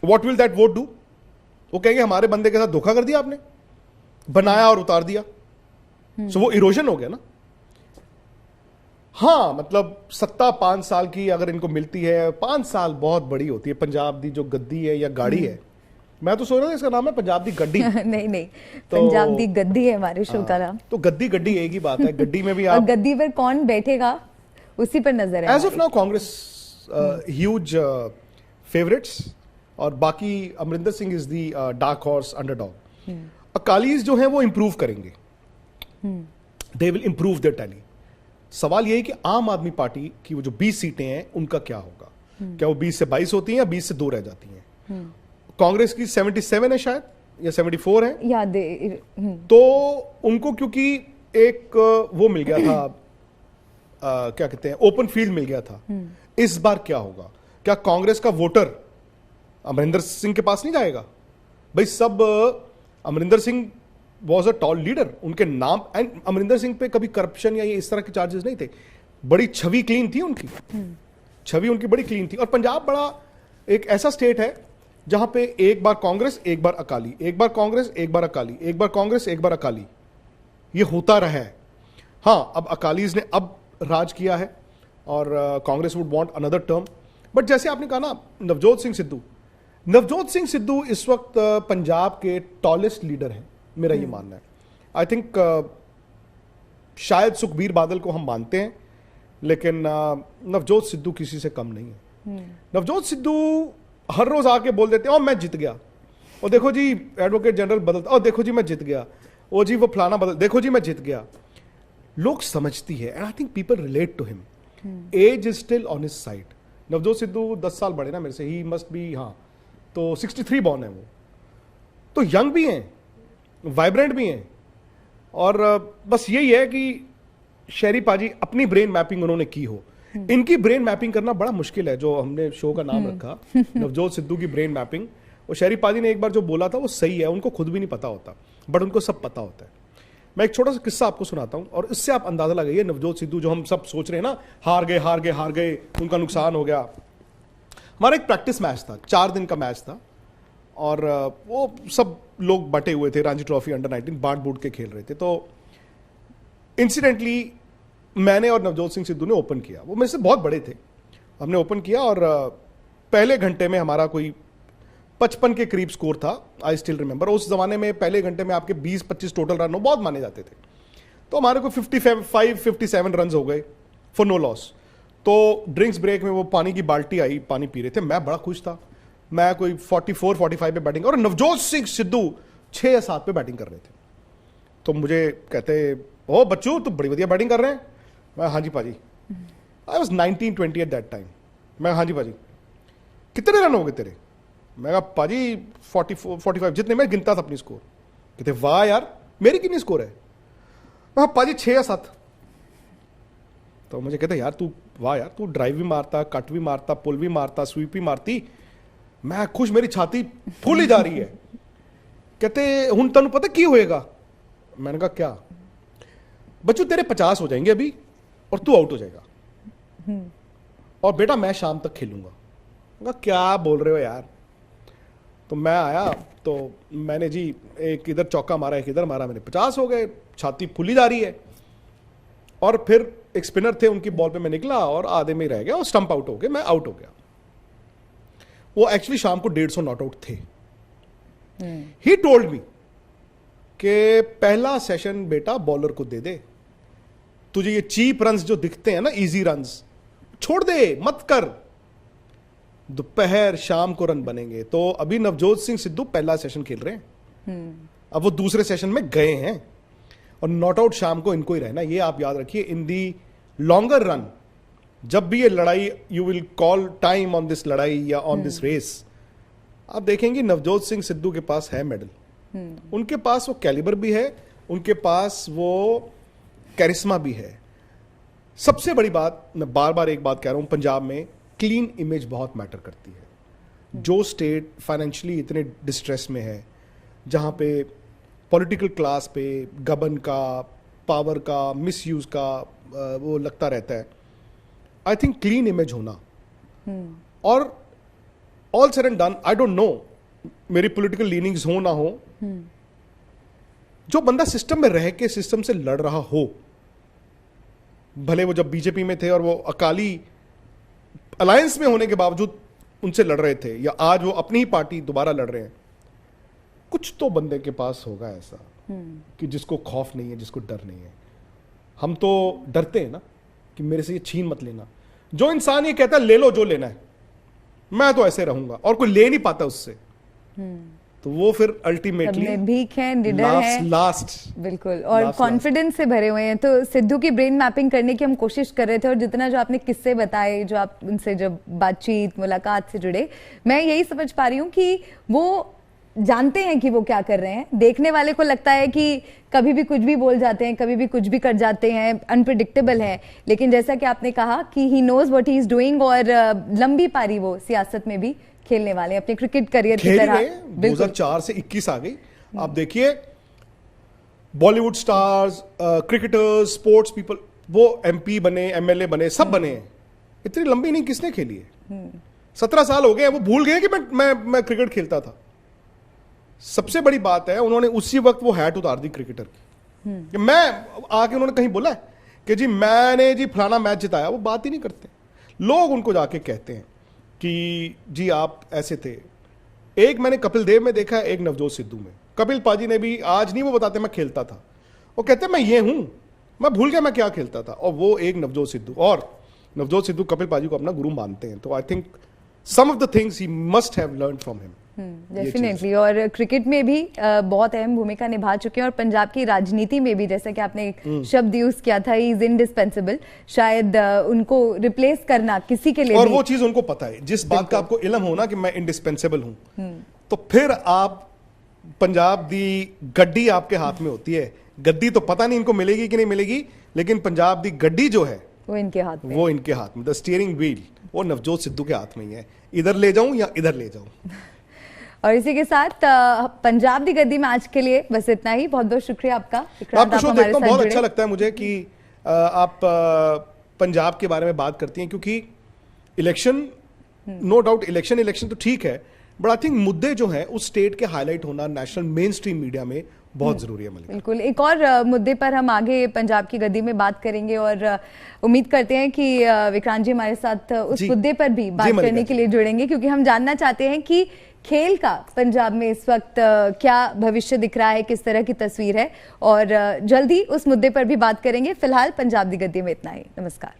What will that won't do? वो कहेंगे हमारे बंदे के साथ धोखा कर दिया आपने, बनाया और उतार दिया। सो वो इरोजन हो गया ना। हाँ, मतलब सत्ता 5 साल की अगर इनको मिलती है, 5 साल बहुत बड़ी होती है। पंजाब दी जो गद्दी है या गाड़ी है, मैं तो सोच रहा था इसका नाम है पंजाब दी गड्डी। नहीं, पंजाब दी गद्दी है हमारे शो का नाम। तो गद्दी एक ही बात है, गड्डी में भी आप, और गद्दी पर कौन बैठेगा उसी पर नजर है। As of now Congress huge favourites, और बाकी Amarinder Singh is the dark horse underdog. Akalis जो हैं वो इंप्रूव करेंगे, they will improve their tally. सवाल यह है कि आम आदमी पार्टी की वो जो 20 सीटें हैं उनका क्या होगा? क्या वो 20 से 22 होती हैं या 20 से 2 रह जाती हैं? कांग्रेस की 77 है शायद, या 74 है याद। तो उनको क्योंकि एक वो मिल गया था, क्या कहते हैं, ओपन फील्ड मिल गया था। इस बार क्या होगा? क्या कांग्रेस का वोटर अमरिंदर सिंह के पास नहीं जाएगा? भाई सब, Amarinder Singh was a tall leader, उनके नाम, एंड अमरिंदर सिंह पे कभी करप्शन या ये इस तरह के चार्जेस नहीं थे, बड़ी छवि क्लीन थी उनकी, छवि उनकी बड़ी क्लीन थी। और पंजाब बड़ा एक ऐसा स्टेट है जहां पे एक बार कांग्रेस एक बार अकाली, एक बार कांग्रेस एक बार अकाली, एक बार कांग्रेस एक बार अकाली, ये होता रहा है। हाँ, अब अकालीज ने अब राज किया है और Congress would want another term. But जैसे आपने कहा ना, नवजोत सिंह सिद्धू इस वक्त पंजाब के टॉलेस्ट लीडर हैं, मेरा ये मानना है। आई थिंक शायद सुखबीर बादल को हम मानते हैं, लेकिन नवजोत सिद्धू किसी से कम नहीं है। नवजोत सिद्धू हर रोज आके बोल देते हैं, मैं जीत गया, और देखो जी एडवोकेट जनरल बदलता, और देखो जी मैं जीत गया, ओ जी वो फलाना बदल, देखो जी मैं जीत गया। लोग समझती है, and I think people relate to him. Age is still on his side. Navjot Sidhu 10 साल बड़े ना मेरे से, ही मस्ट बी, हाँ तो 63 बॉर्न है वो, तो यंग भी हैं, वाइब्रेंट भी हैं, और बस यही है कि शेरी पाजी अपनी ब्रेन मैपिंग उन्होंने की हो। इनकी ब्रेन मैपिंग करना बड़ा मुश्किल है, जो हमने शो का नाम रखा नवजोत सिद्धू की ब्रेन मैपिंग। और शेरी पाजी ने एक बार जो बोला था वो सही है, उनको खुद भी नहीं पता होता, बट उनको सब पता होता है। मैं एक छोटा सा किस्सा आपको सुनाता हूं, और इससे आप अंदाजा लगाइए नवजोत सिद्धू, जो हम सब सोच रहे हैं ना, हार गए, उनका नुकसान हो गया। हमारा एक प्रैक्टिस मैच था, 4 दिन का मैच था, और वो सब लोग बटे हुए थे, रणजी ट्रॉफी अंडर 19 बांट बूट के खेल रहे थे। तो इंसिडेंटली मैंने और नवजोत सिंह सिद्धू ने ओपन किया, वो मेरे से बहुत बड़े थे, हमने ओपन किया और पहले घंटे में हमारा कोई 55 के करीब स्कोर था। आई स्टिल रिमेंबर, उस जमाने में पहले घंटे में आपके 20-25 टोटल रन बहुत माने जाते थे। तो हमारे को 55-57 रन हो गए फॉर नो लॉस। तो ड्रिंक्स ब्रेक में वो पानी की बाल्टी आई, पानी पी रहे थे, मैं बड़ा खुश था, मैं कोई 44-45 पे बैटिंग, और नवजोत सिंह सिद्धू 6 या 7 पे बैटिंग कर रहे थे। तो मुझे कहते, ओ बच्चू तू बड़ी बढ़िया बैटिंग कर रहे हैं। मैं हाँ जी पाजी। I was 19-20 at that time. मैं हाँ जी पाजी, कितने रन हो गए तेरे? मैं कहा पाजी 44-45, जितने मैं गिनता था अपनी स्कोर। कहते वाह यार, मेरी कितनी स्कोर है? मैं पाजी 6 या 7। तो मुझे कहते यार तू वाह यार, तू ड्राइव भी मारता, कट भी मारता, पुल भी मारता, स्वीप भी मारती। मैं खुश, मेरी छाती फूल ही जा रही है। कहते हुन तेन पता की होएगा? मैंने कहा क्या? बच्चू तेरे 50 हो जाएंगे अभी और तू आउट हो जाएगा, और बेटा मैं शाम तक खेलूंगा। क्या बोल रहे हो यार? तो मैं आया, तो मैंने जी एक इधर चौका मारा, एक इधर मारा, मैंने 50 हो गए, छाती फुली जा रही है। और फिर एक स्पिनर थे, उनकी बॉल पे मैं निकला और आधे में ही रह गया और स्टंप आउट हो गए, मैं आउट हो गया। वो एक्चुअली शाम को 150 नॉट आउट थे। ही टोल्ड मी कि पहला सेशन बेटा बॉलर को दे दे, तुझे ये चीप रन्स जो दिखते हैं ना, इजी रन्स, छोड़ दे, मत कर, दोपहर शाम को रन बनेंगे। तो अभी नवजोत सिंह सिद्धू पहला सेशन खेल रहे हैं, अब वो दूसरे सेशन में गए हैं, और नॉट आउट शाम को इनको ही रहना। ये आप याद रखिए, इन दी लॉन्गर रन, जब भी ये लड़ाई, you will call time on this लड़ाई या ऑन दिस रेस, आप देखेंगे नवजोत सिंह सिद्धू के पास है मेडल, उनके पास वो कैलिबर भी है, उनके पास वो कैरिस्मा भी है। सबसे बड़ी बात, मैं बार बार एक बात कह रहा हूं, पंजाब में क्लीन इमेज बहुत मैटर करती है। जो स्टेट फाइनेंशियली इतने डिस्ट्रेस में है, जहां पे पॉलिटिकल क्लास पे गबन का, पावर का, मिसयूज का वो लगता रहता है, आई थिंक क्लीन इमेज होना, और all said and done, I don't know मेरी पॉलिटिकल लीनिंग्स हो ना हो, जो बंदा सिस्टम में रह के सिस्टम से लड़ रहा हो, भले वो जब बीजेपी में थे और वो अकाली अलायंस में होने के बावजूद उनसे लड़ रहे थे, या आज वो अपनी ही पार्टी दोबारा लड़ रहे हैं, कुछ तो बंदे के पास होगा ऐसा कि जिसको खौफ नहीं है, जिसको डर नहीं है। हम तो डरते हैं ना कि मेरे से ये छीन मत लेना। जो इंसान ये कहता है ले लो जो लेना है, मैं तो ऐसे रहूंगा, और कोई ले नहीं पाता उससे, तो वो फिर अल्टीमेटली भीख है, निडर है, लास्ट बिल्कुल, और कॉन्फिडेंस से भरे हुए हैं। तो सिद्धू की ब्रेन मैपिंग करने की हम कोशिश कर रहे थे, और जितना जो आपने किस्से बताए, जो आप उनसे जब बातचीत मुलाकात से जुड़े, मैं यही समझ पा रही हूँ कि वो जानते हैं कि वो क्या कर रहे हैं। देखने वाले को लगता है कि कभी भी कुछ भी बोल जाते हैं, कभी भी कुछ भी कर जाते हैं, अनप्रिडिक्टेबल है, लेकिन जैसा कि आपने कहा कि he knows what he is doing, और लंबी पारी वो सियासत में भी खेलने वाले अपने क्रिकेट करियर की तरह। 2004 से 21 आ गई। आप देखिए Bollywood stars, cricketers, sports people, वो एमपी बने, एमएलए बने, सब बने हैं। इतनी लंबी नहीं किसने खेली है? 17 साल हो गए, वो भूल गए कि मैं क्रिकेट खेलता था। सबसे बड़ी बात है, उन्होंने उसी वक्त वो हैट उतार दी क्रिकेटर की। कि मैं आके उन्होंने कहीं बोला कि जी मैंने जी फलाना मैच जिताया, वो बात ही नहीं करते। लोग उनको जाके कहते हैं कि जी आप ऐसे थे। एक मैंने कपिल देव में देखा है, एक नवजोत सिद्धू में। कपिल पाजी ने भी, आज नहीं वो बताते मैं खेलता था, वो कहते मैं ये हूं, मैं भूल गया मैं क्या खेलता था। और वो एक नवजोत सिद्धू, और नवजोत सिद्धू कपिल पाजी को अपना गुरु मानते हैं। तो I think some of the things he must have learned from him. Definitely, और क्रिकेट में भी बहुत अहम भूमिका निभा चुके हैं, और पंजाब की राजनीति में भी, जैसा कि आपने एक शब्द यूज किया था, इज इंडिस्पेंसिबल, शायद उनको रिप्लेस करना किसी के लिए और भी। वो चीज उनको पता है, जिस बात का आपको इल्म हो ना कि मैं इंडिस्पेंसिबल हूं, तो फिर आप पंजाब दी गड्डी आपके हाथ में होती है। गद्दी तो पता नहीं इनको मिलेगी कि नहीं मिलेगी, लेकिन पंजाब दी गड्डी जो है वो इनके हाथ में, वो इनके हाथ में। द स्टीयरिंग व्हील वो नवजोत सिद्धू के हाथ में ही है, इधर ले जाऊं या इधर ले जाऊं। और इसी के साथ पंजाब दी गद्दी में आज के लिए बस इतना ही। बहुत बहुत शुक्रिया आपका। आपका शो देखता हूं, बहुत अच्छा लगता है मुझे कि आप पंजाब के बारे में बात करती हैं, क्योंकि इलेक्शन, नो डाउट इलेक्शन तो ठीक है, बट आई थिंक मुद्दे जो हैं उस स्टेट के हाईलाइट होना नेशनल मेन स्ट्रीम मीडिया में बहुत जरूरी है मलिका। बिल्कुल, एक और मुद्दे पर हम आगे पंजाब की गद्दी में बात करेंगे और उम्मीद करते हैं कि विक्रांत जी हमारे साथ उस मुद्दे पर भी बात करने के लिए जुड़ेंगे, क्योंकि हम जानना चाहते हैं कि खेल का पंजाब में इस वक्त क्या भविष्य दिख रहा है, किस तरह की तस्वीर है, और जल्द ही उस मुद्दे पर भी बात करेंगे। फिलहाल पंजाब दी गद्दी में इतना ही। नमस्कार।